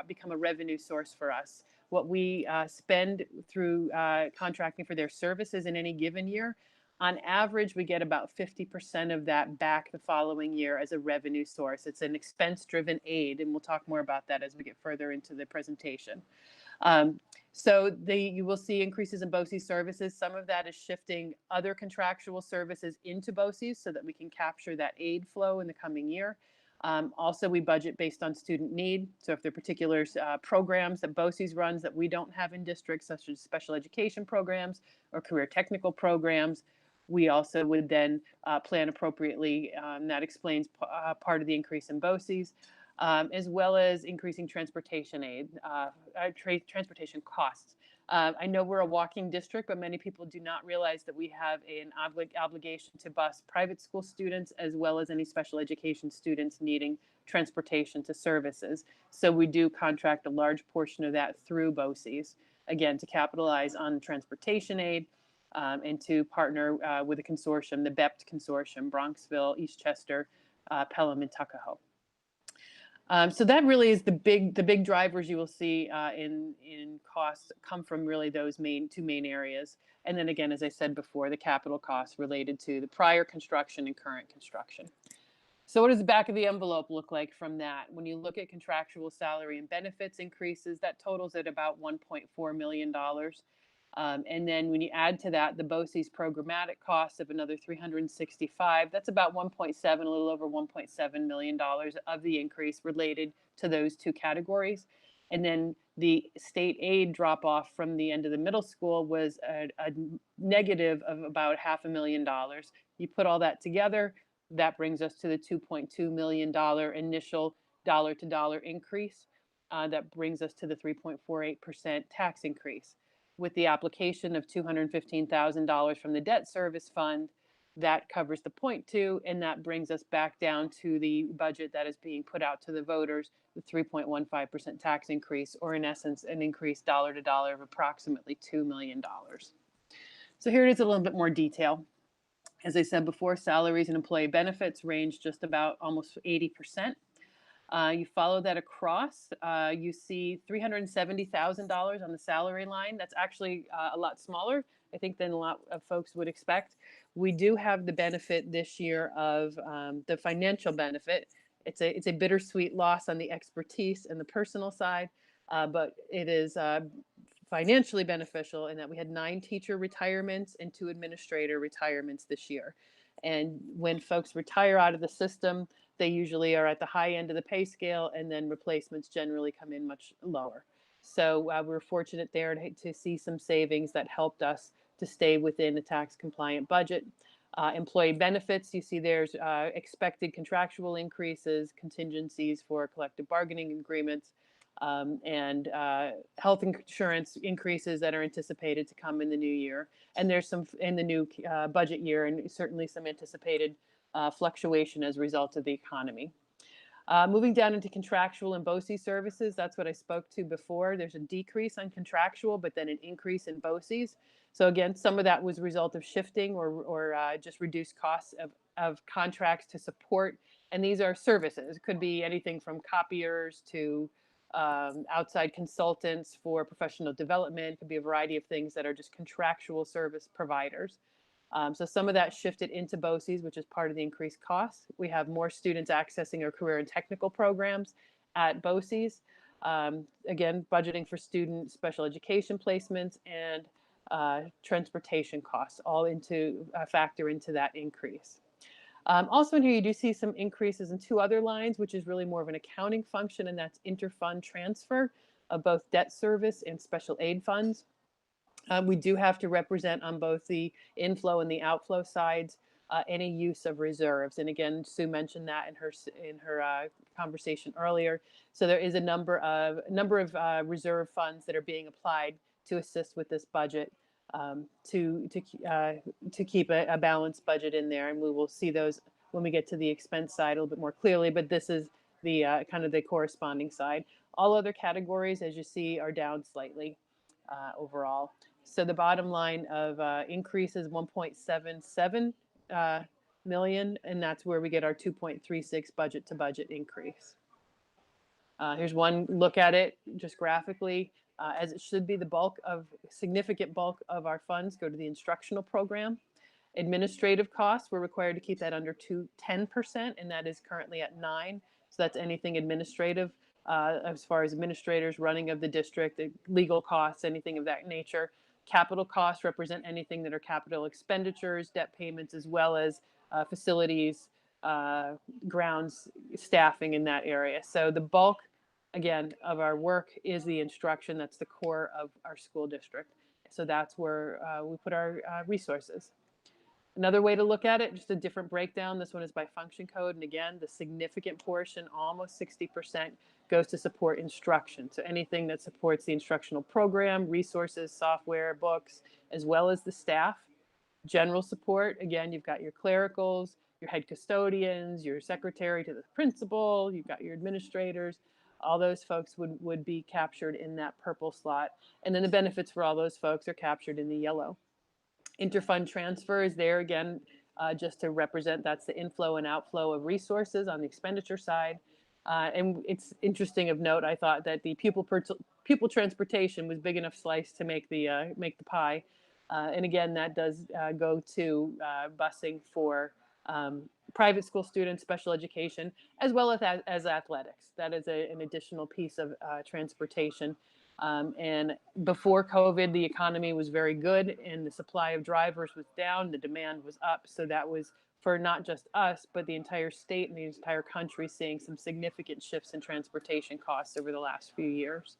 become a revenue source for us. What we spend through contracting for their services in any given year, on average, we get about 50% of that back the following year as a revenue source. It's an expense-driven aid, and we'll talk more about that as we get further into the presentation. So you will see increases in BOCES services. Some of that is shifting other contractual services into BOCES so that we can capture that aid flow in the coming year. Also, we budget based on student need. So if there are particular programs that BOCES runs that we don't have in districts, such as special education programs or career technical programs, we also would then plan appropriately. That explains part of the increase in BOCES, as well as increasing transportation aid, transportation costs. I know we're a walking district, but many people do not realize that we have an obligation to bus private school students as well as any special education students needing transportation to services. So we do contract a large portion of that through BOCES, again, to capitalize on transportation aid, and to partner with a consortium, the BEPT consortium, Bronxville, Eastchester, Pelham, and Tuckahoe. So that really is the big drivers you will see in costs come from really those two main areas. And then again, as I said before, the capital costs related to the prior construction and current construction. So what does the back of the envelope look like from that? When you look at contractual salary and benefits increases, that totals at about $1.4 million. And then when you add to that the BOCES programmatic costs of another 365, that's about 1.7, a little over $1.7 million of the increase related to those two categories. And then the state aid drop off from the end of the middle school was a negative of about $500,000. You put all that together, that brings us to the $2.2 million initial dollar-to-dollar increase. That brings us to the 3.48% tax increase. With the application of $215,000 from the debt service fund, that covers the 0.2, and that brings us back down to the budget that is being put out to the voters, the 3.15% tax increase, or in essence, an increase dollar to dollar of approximately $2 million. So here it is a little bit more detail. As I said before, salaries and employee benefits range just about almost 80%. You follow that across, you see $370,000 on the salary line. That's actually a lot smaller, I think, than a lot of folks would expect. We do have the benefit this year of the financial benefit. It's a bittersweet loss on the expertise and the personal side, but it is financially beneficial in that we had 9 teacher retirements and 2 administrator retirements this year. And when folks retire out of the system, they usually are at the high end of the pay scale, and then replacements generally come in much lower. So we're fortunate there to see some savings that helped us to stay within the tax compliant budget. Employee benefits, you see there's expected contractual increases, contingencies for collective bargaining agreements, and health insurance increases that are anticipated to come in the new year. And there's some in the new budget year, and certainly some anticipated fluctuation as a result of the economy. Moving down into contractual and BOCES services, that's what I spoke to before. There's a decrease on contractual, but then an increase in BOCES. So again, some of that was a result of shifting or just reduced costs of contracts to support. And these are services. It could be anything from copiers to outside consultants for professional development. It could be a variety of things that are just contractual service providers. So some of that shifted into BOCES, which is part of the increased costs. We have more students accessing our career and technical programs at BOCES. Again, budgeting for student special education placements and transportation costs all factor into that increase. Also in here, you do see some increases in 2 other lines, which is really more of an accounting function, and that's interfund transfer of both debt service and special aid funds. We do have to represent on both the inflow and the outflow sides any use of reserves. And again, Sue mentioned that in her conversation earlier. So there is a number of reserve funds that are being applied to assist with this budget to keep a balanced budget in there. And we will see those when we get to the expense side a little bit more clearly, but this is the kind of the corresponding side. All other categories, as you see, are down slightly overall. So the bottom line of increase is 1.77 million, and that's where we get our 2.36 budget to budget increase. Here's one look at it just graphically. As it should be, significant bulk of our funds go to the instructional program. Administrative costs, we're required to keep that under 10%, and that is currently at 9%. So that's anything administrative, as far as administrators, running of the district, the legal costs, anything of that nature. Capital costs represent anything that are capital expenditures, debt payments, as well as facilities, grounds, staffing in that area. So the bulk, again, of our work is the instruction. That's the core of our school district. So that's where we put our resources. Another way to look at it, just a different breakdown. This one is by function code. And again, the significant portion, almost 60%, goes to support instruction. So anything that supports the instructional program, resources, software, books, as well as the staff. General support, again, you've got your clericals, your head custodians, your secretary to the principal, you've got your administrators. All those folks would be captured in that purple slot. And then the benefits for all those folks are captured in the yellow. Interfund transfer is there again, just to represent that's the inflow and outflow of resources on the expenditure side. And it's interesting of note, I thought that the pupil transportation was big enough slice to make the pie. And again, that does go to busing for private school students, special education, as well as athletics. That is an additional piece of transportation. And before COVID, the economy was very good and the supply of drivers was down, the demand was up. So that was for not just us, but the entire state and the entire country seeing some significant shifts in transportation costs over the last few years.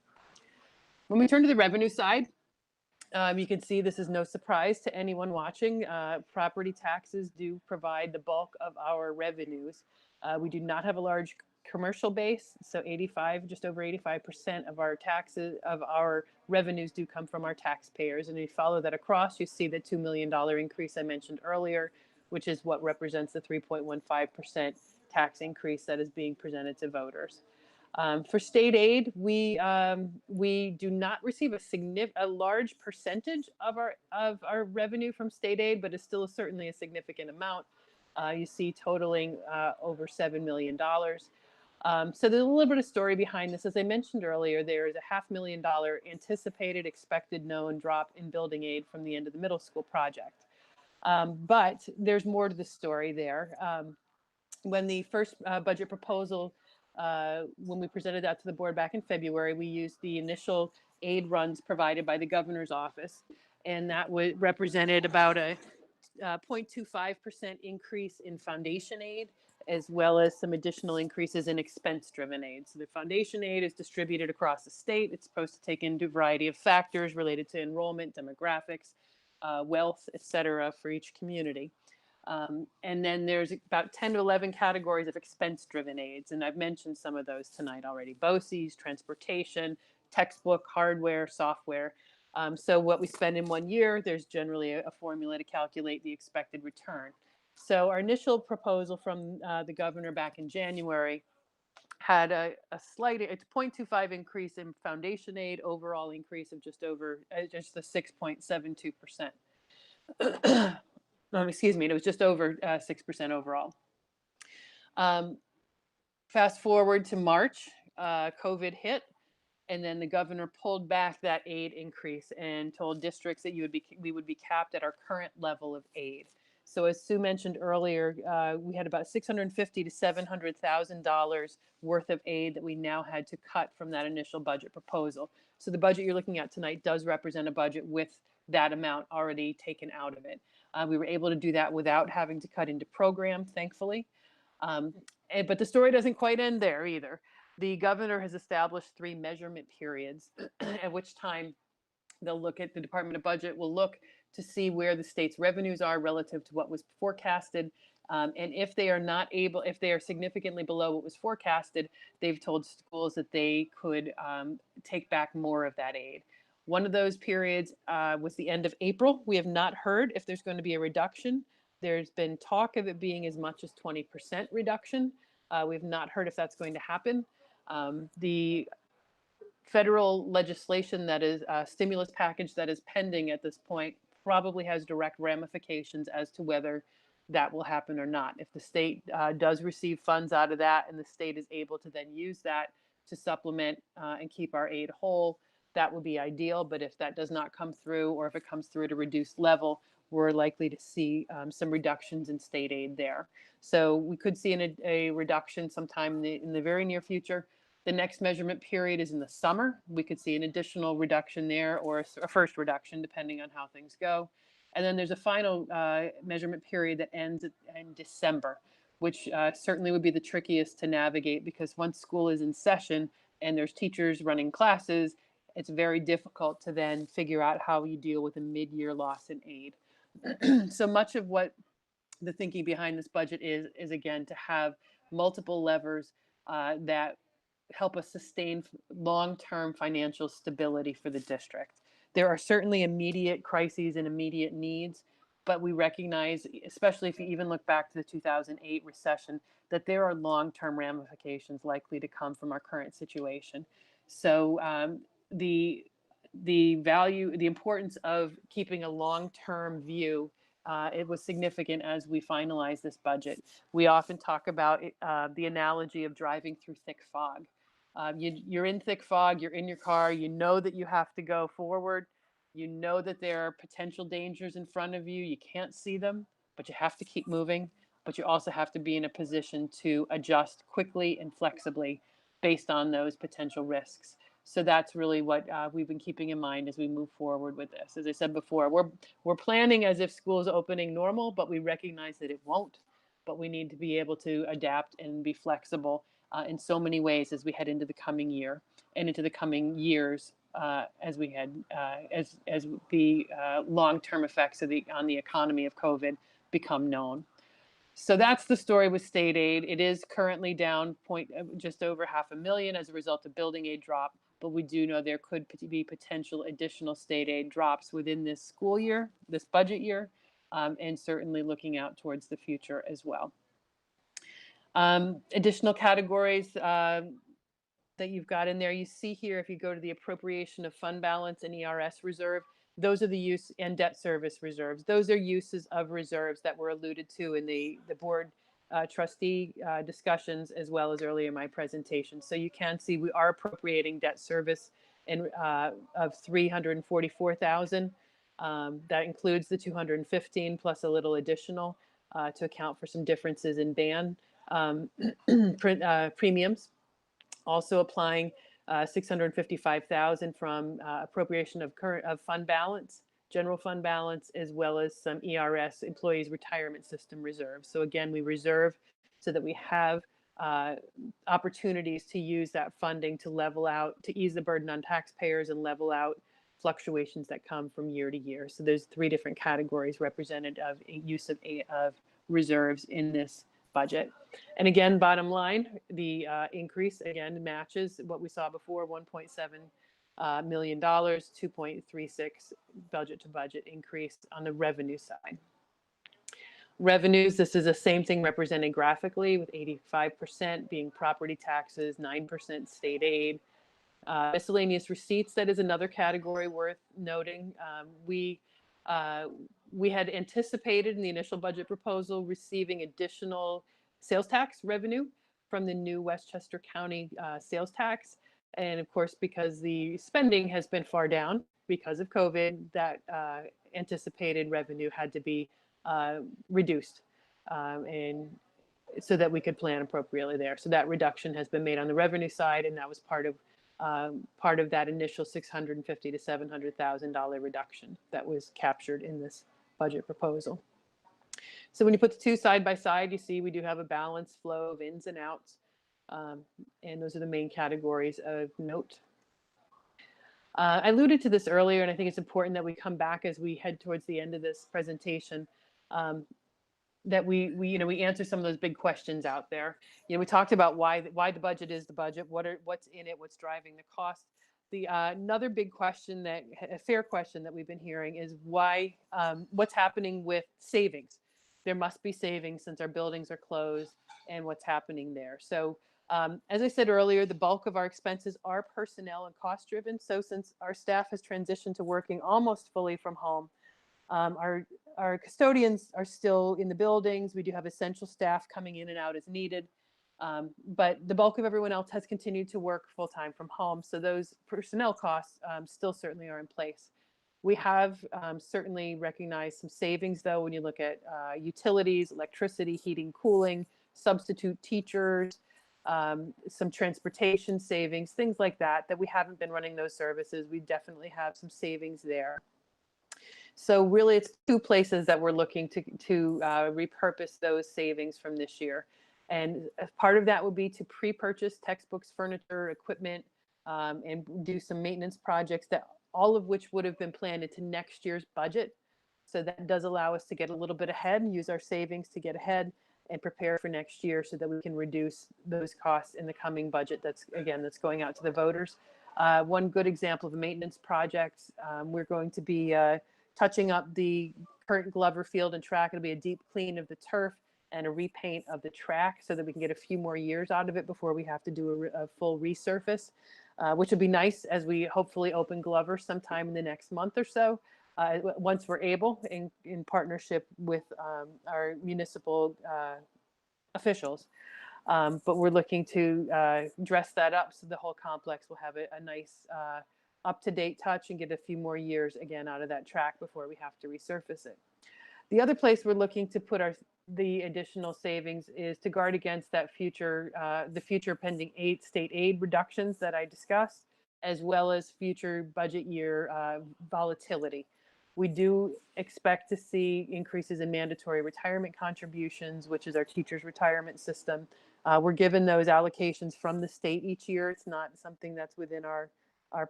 When we turn to the revenue side, you can see this is no surprise to anyone watching. Property taxes do provide the bulk of our revenues. We do not have a large commercial base, so just over 85% of our taxes, of our revenues do come from our taxpayers. And if you follow that across, you see the $2 million increase I mentioned earlier, which is what represents the 3.15% tax increase that is being presented to voters. For state aid, we do not receive a large percentage of our revenue from state aid, but it's still certainly a significant amount. You see totaling over $7 million. So there's a little bit of story behind this. As I mentioned earlier, there is a $500,000 anticipated, expected, known drop in building aid from the end of the middle school project. But there's more to the story there. When the first budget proposal, when we presented that to the board back in February, we used the initial aid runs provided by the governor's office, and that represented about a 0.25% increase in foundation aid, as well as some additional increases in expense-driven aid. So the foundation aid is distributed across the state. It's supposed to take into a variety of factors related to enrollment, demographics, wealth, et cetera, for each community. And then there's about 10 to 11 categories of expense-driven aids, and I've mentioned some of those tonight already. BOCES, transportation, textbook, hardware, software. So what we spend in 1 year, there's generally a formula to calculate the expected return. So our initial proposal from the governor back in January had a slight, it's 0.25 increase in foundation aid, overall increase of just over, just the 6.72%. Excuse me, it was just over 6% overall. Fast forward to March, COVID hit, and then the governor pulled back that aid increase and told districts that we would be capped at our current level of aid. So as Sue mentioned earlier, we had about $650,000 to $700,000 worth of aid that we now had to cut from that initial budget proposal. So the budget you're looking at tonight does represent a budget with that amount already taken out of it. We were able to do that without having to cut into program, thankfully. But the story doesn't quite end there either. The governor has established 3 measurement periods, at which time they'll look at, the Department of Budget will look to see where the state's revenues are relative to what was forecasted. And if they are significantly below what was forecasted, they've told schools that they could take back more of that aid. One of those periods was the end of April. We have not heard if there's going to be a reduction. There's been talk of it being as much as 20% reduction. We've not heard if that's going to happen. The federal legislation that is a stimulus package that is pending at this point probably has direct ramifications as to whether that will happen or not. If the state does receive funds out of that and the state is able to then use that to supplement and keep our aid whole, that would be ideal. But if that does not come through, or if it comes through at a reduced level, we're likely to see some reductions in state aid there. So we could see a reduction sometime in the very near future. The next measurement period is in the summer. We could see an additional reduction there, or a first reduction, depending on how things go. And then there's a final measurement period that ends in December, which certainly would be the trickiest to navigate, because once school is in session and there's teachers running classes, it's very difficult to then figure out how you deal with a mid-year loss in aid. So much of what the thinking behind this budget is again, to have multiple levers that help us sustain long-term financial stability for the district. There are certainly immediate crises and immediate needs, but we recognize, especially if you even look back to the 2008 recession, that there are long-term ramifications likely to come from our current situation. So the importance of keeping a long-term view, it was significant as we finalized this budget. We often talk about the analogy of driving through thick fog. You're in thick fog, you're in your car, you know that you have to go forward. You know that there are potential dangers in front of you. You can't see them, but you have to keep moving. But you also have to be in a position to adjust quickly and flexibly based on those potential risks. So that's really what we've been keeping in mind as we move forward with this. As I said before, we're planning as if school is opening normal, but we recognize that it won't. But we need to be able to adapt and be flexible in so many ways as we head into the coming year and into the coming years as we head as the long-term effects on the economy of COVID become known. So that's the story with state aid. It is currently down just over $500,000 as a result of building aid drop, but we do know there could be potential additional state aid drops within this school year, this budget year, and certainly looking out towards the future as well. Additional categories that you've got in there, you see here, if you go to the appropriation of fund balance and ERS reserve, those are the use and debt service reserves. Those are uses of reserves that were alluded to in the board trustee discussions, as well as earlier in my presentation. So you can see we are appropriating debt service of $344,000. That includes the 215 plus a little additional to account for some differences in band premiums. Also applying $655,000 from appropriation of fund balance, general fund balance, as well as some ERS, Employees Retirement System reserves. So again, we reserve so that we have opportunities to use that funding to level out, to ease the burden on taxpayers and level out fluctuations that come from year to year. So there's 3 different categories represented of use of reserves in this budget. And again, bottom line, the increase again matches what we saw before, $1.7 million, 2.36 budget to budget increase on the revenue side. Revenues, this is the same thing represented graphically, with 85% being property taxes, 9% state aid. Miscellaneous receipts, that is another category worth noting. We had anticipated in the initial budget proposal receiving additional sales tax revenue from the new Westchester County sales tax. And of course, because the spending has been far down because of COVID, that anticipated revenue had to be reduced, and so that we could plan appropriately there. So that reduction has been made on the revenue side, and that was part of that initial $650,000 to $700,000 reduction that was captured in this budget proposal. So when you put the 2 side by side, you see we do have a balanced flow of ins and outs, and those are the main categories of note. I alluded to this earlier, and I think it's important that we come back as we head towards the end of this presentation, that we answer some of those big questions out there. We talked about why the budget is the budget, what's in it, what's driving the cost. The another big question a fair question that we've been hearing is why, what's happening with savings? There must be savings since our buildings are closed, and what's happening there. So as I said earlier, the bulk of our expenses are personnel and cost driven. So since our staff has transitioned to working almost fully from home, our custodians are still in the buildings. We do have essential staff coming in and out as needed. But the bulk of everyone else has continued to work full time from home. So those personnel costs still certainly are in place. We have certainly recognized some savings, though, when you look at utilities, electricity, heating, cooling, substitute teachers, some transportation savings, things like that, that we haven't been running those services. We definitely have some savings there. So really, it's two places that we're looking to repurpose those savings from this year. And part of that would be to pre-purchase textbooks, furniture, equipment, and do some maintenance projects, that all of which would have been planned into next year's budget. So that does allow us to get a little bit ahead and use our savings to get ahead and prepare for next year so that we can reduce those costs in the coming budget that's going out to the voters. One good example of a maintenance project, we're going to be touching up the current Glover Field and track. It'll be a deep clean of the turf and a repaint of the track so that we can get a few more years out of it before we have to do a full resurface, which would be nice as we hopefully open Glover sometime in the next month or so, once we're able, in partnership with our municipal officials. But we're looking to dress that up so the whole complex will have a nice up-to-date touch and get a few more years again out of that track before we have to resurface it. The other place we're looking to put the additional savings is to guard against that the future pending state aid reductions that I discussed, as well as future budget year volatility. We do expect to see increases in mandatory retirement contributions, which is our teachers' retirement system. We're given those allocations from the state each year. It's not something that's within our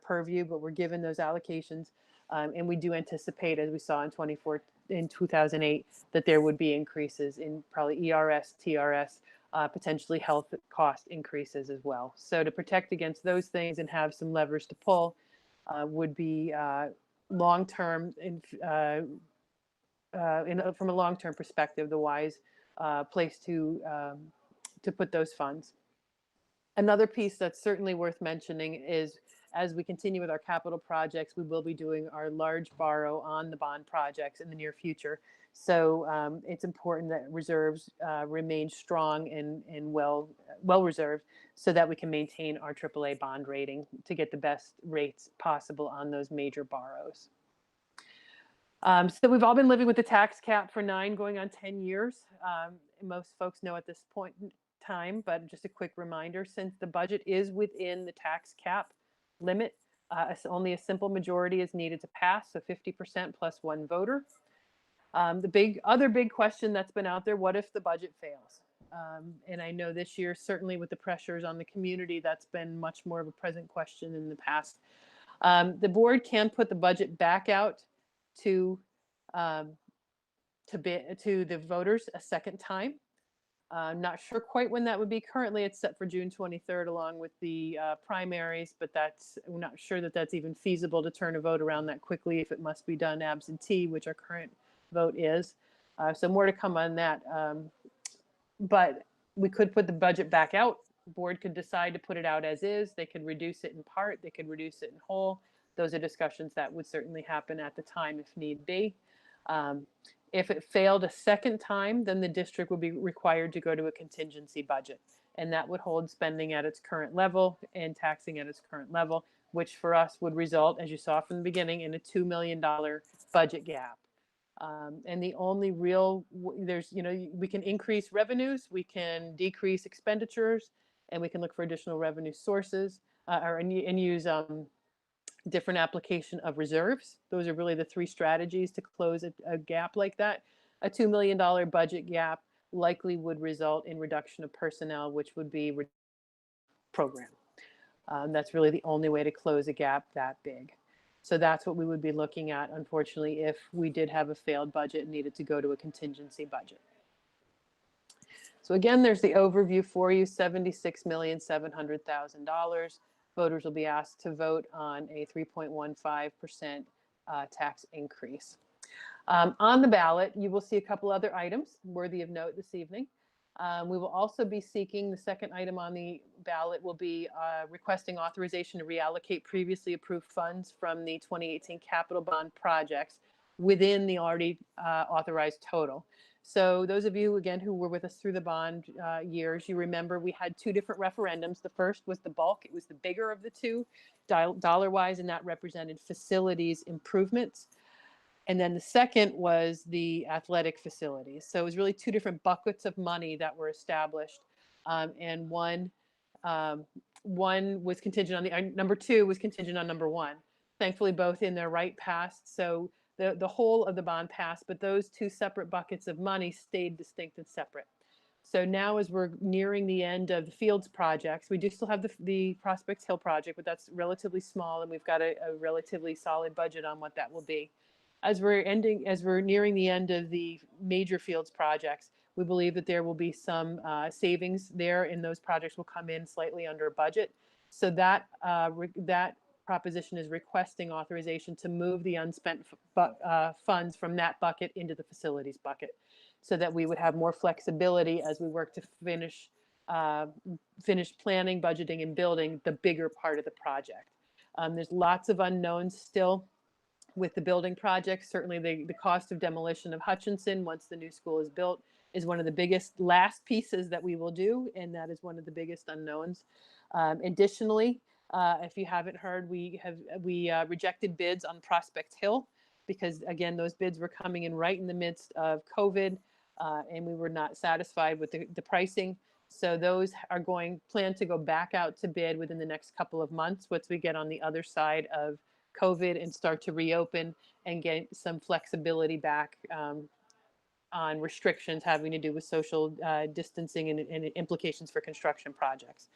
purview, but we're given those allocations. And we do anticipate, as we saw in 2008, that there would be increases in probably ERS, TRS, potentially health cost increases as well. So to protect against those things and have some levers to pull would be long-term, from a long-term perspective, the wise place to put those funds. Another piece that's certainly worth mentioning is, as we continue with our capital projects, we will be doing our large borrow on the bond projects in the near future. So it's important that reserves remain strong and well reserved so that we can maintain our AAA bond rating to get the best rates possible on those major borrows. So we've all been living with the tax cap for 9 going on 10 years. Most folks know at this point in time, but just a quick reminder, since the budget is within the tax cap limit, only a simple majority is needed to pass, so 50% plus 1 voter. The other big question that's been out there, what if the budget fails? And I know this year, certainly with the pressures on the community, that's been much more of a present question in the past. The board can put the budget back out to the voters a second time. I'm not sure quite when that would be. Currently, it's set for June 23rd, along with the primaries, but we're not sure that that's even feasible to turn a vote around that quickly if it must be done absentee, which our current vote is. So more to come on that. But we could put the budget back out. The board could decide to put it out as is. They could reduce it in part. They could reduce it in whole. Those are discussions that would certainly happen at the time if need be. If it failed a second time, then the district would be required to go to a contingency budget. And that would hold spending at its current level and taxing at its current level, which for us would result, as you saw from the beginning, in a $2 million budget gap. And the only real, we can increase revenues, we can decrease expenditures, and we can look for additional revenue sources and use different application of reserves. Those are really the 3 strategies to close a gap like that. A $2 million budget gap likely would result in reduction of personnel, which would be program. That's really the only way to close a gap that big. So that's what we would be looking at, unfortunately, if we did have a failed budget and needed to go to a contingency budget. So again, there's the overview for you, $76,700,000. voters will be asked to vote on a 3.15% tax increase. On the ballot, you will see a couple other items worthy of note this evening. We will also be seeking, the second item on the ballot will be requesting authorization to reallocate previously approved funds from the 2018 capital bond projects within the already authorized total. So those of you, again, who were with us through the bond years, you remember we had two different referendums. The first was the bulk. It was the bigger of the two, dollar-wise, and that represented facilities improvements. And then the second was the athletic facilities. So it was really two different buckets of money that were established. And one was contingent on the, number two was contingent on number one. Thankfully, both in their right passed. So the whole of the bond passed, but those two separate buckets of money stayed distinct and separate. So now as we're nearing the end of the Fields projects, we do still have the Prospects Hill project, but that's relatively small, and we've got a relatively solid budget on what that will be. As we're nearing the end of the major Fields projects, we believe that there will be some savings there, and those projects will come in slightly under budget. So that proposition is requesting authorization to move the unspent funds from that bucket into the facilities bucket, so that we would have more flexibility as we work to finish planning, budgeting, and building the bigger part of the project. There's lots of unknowns still with the building project. Certainly the cost of demolition of Hutchinson once the new school is built is one of the biggest last pieces that we will do, and that is one of the biggest unknowns. Additionally, if you haven't heard, we rejected bids on Prospect Hill because, again, those bids were coming in right in the midst of COVID, and we were not satisfied with the pricing. So those are planned to go back out to bid within the next couple of months once we get on the other side of COVID and start to reopen and get some flexibility back on restrictions having to do with social distancing and implications for construction projects.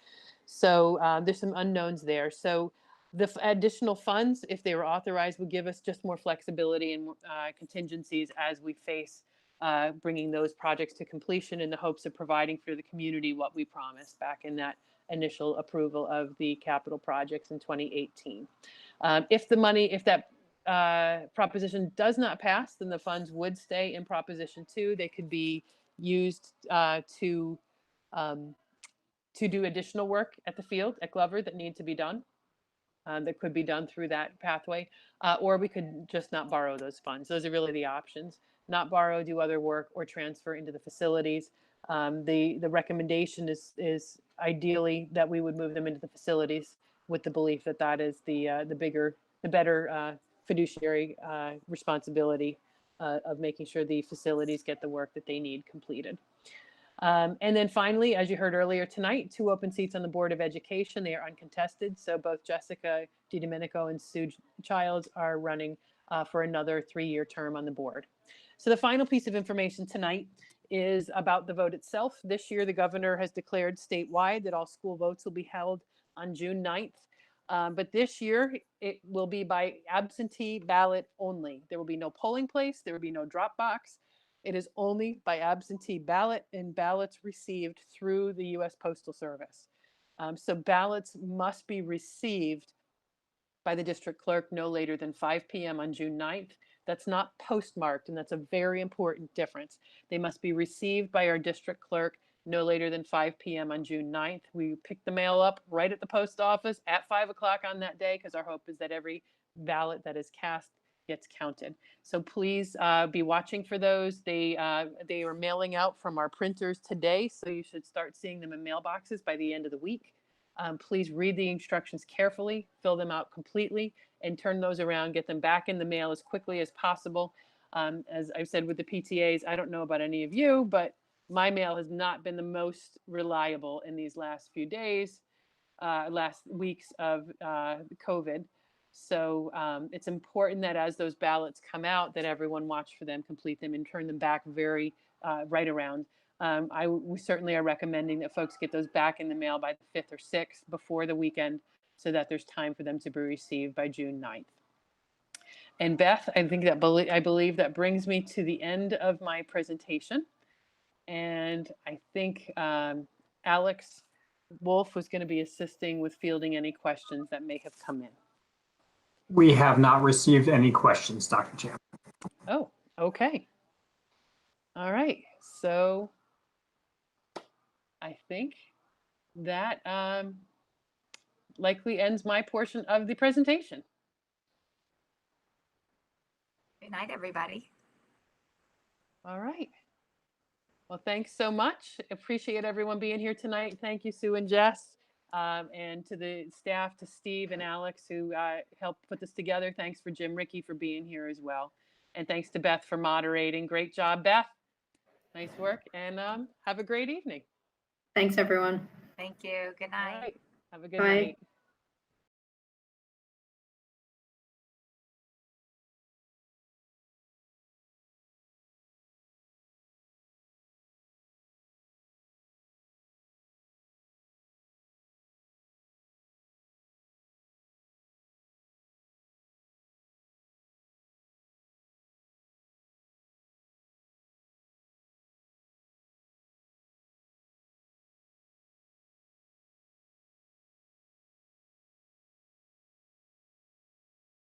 So there's some unknowns there. So the additional funds, if they were authorized, would give us just more flexibility and contingencies as we face bringing those projects to completion in the hopes of providing for the community what we promised back in that initial approval of the capital projects in 2018. If that proposition does not pass, then the funds would stay in Proposition 2. They could be used to do additional work at the field at Glover that need to be done. That could be done through that pathway, or we could just not borrow those funds. Those are really the options: not borrow, do other work, or transfer into the facilities. The recommendation is ideally that we would move them into the facilities, with the belief that that is the better fiduciary responsibility of making sure the facilities get the work that they need completed. And then finally, as you heard earlier tonight, 2 open seats on the Board of Education. They are uncontested. So both Jessica DiDomenico and Sue Childs are running for another 3-year term on the board. So the final piece of information tonight is about the vote itself. This year, the governor has declared statewide that all school votes will be held on June 9th. But this year, it will be by absentee ballot only. There will be no polling place. There will be no drop box. It is only by absentee ballot and ballots received through the U.S. Postal Service. So ballots must be received by the district clerk no later than 5 p.m. on June 9th. That's not postmarked, and that's a very important difference. They must be received by our district clerk no later than 5 p.m. on June 9th. We pick the mail up right at the post office at 5 o'clock on that day, because our hope is that every ballot that is cast gets counted. So please be watching for those. They are mailing out from our printers today, so you should start seeing them in mailboxes by the end of the week. Please read the instructions carefully, fill them out completely, and turn those around, get them back in the mail as quickly as possible. As I've said with the PTAs, I don't know about any of you, but my mail has not been the most reliable in these last few days, last weeks of COVID. So it's important that as those ballots come out, that everyone watch for them, complete them, and turn them back very right around. We certainly are recommending that folks get those back in the mail by the 5th or 6th before the weekend, so that there's time for them to be received by June 9th. And Beth, I believe that brings me to the end of my presentation. And I think Alex Wolf was going to be assisting with fielding any questions that may have come in. We have not received any questions, Dr. Chan. Oh, okay. All right. So I think that likely ends my portion of the presentation. Good night, everybody. All right. Well, thanks so much. Appreciate everyone being here tonight. Thank you, Sue and Jess. And to the staff, to Steve and Alex who helped put this together. Thanks for Jim Ricky for being here as well. And thanks to Beth for moderating. Great job, Beth. Nice work. And have a great evening. Thanks, everyone. Thank you. Good All night. right. Have a good Bye. night.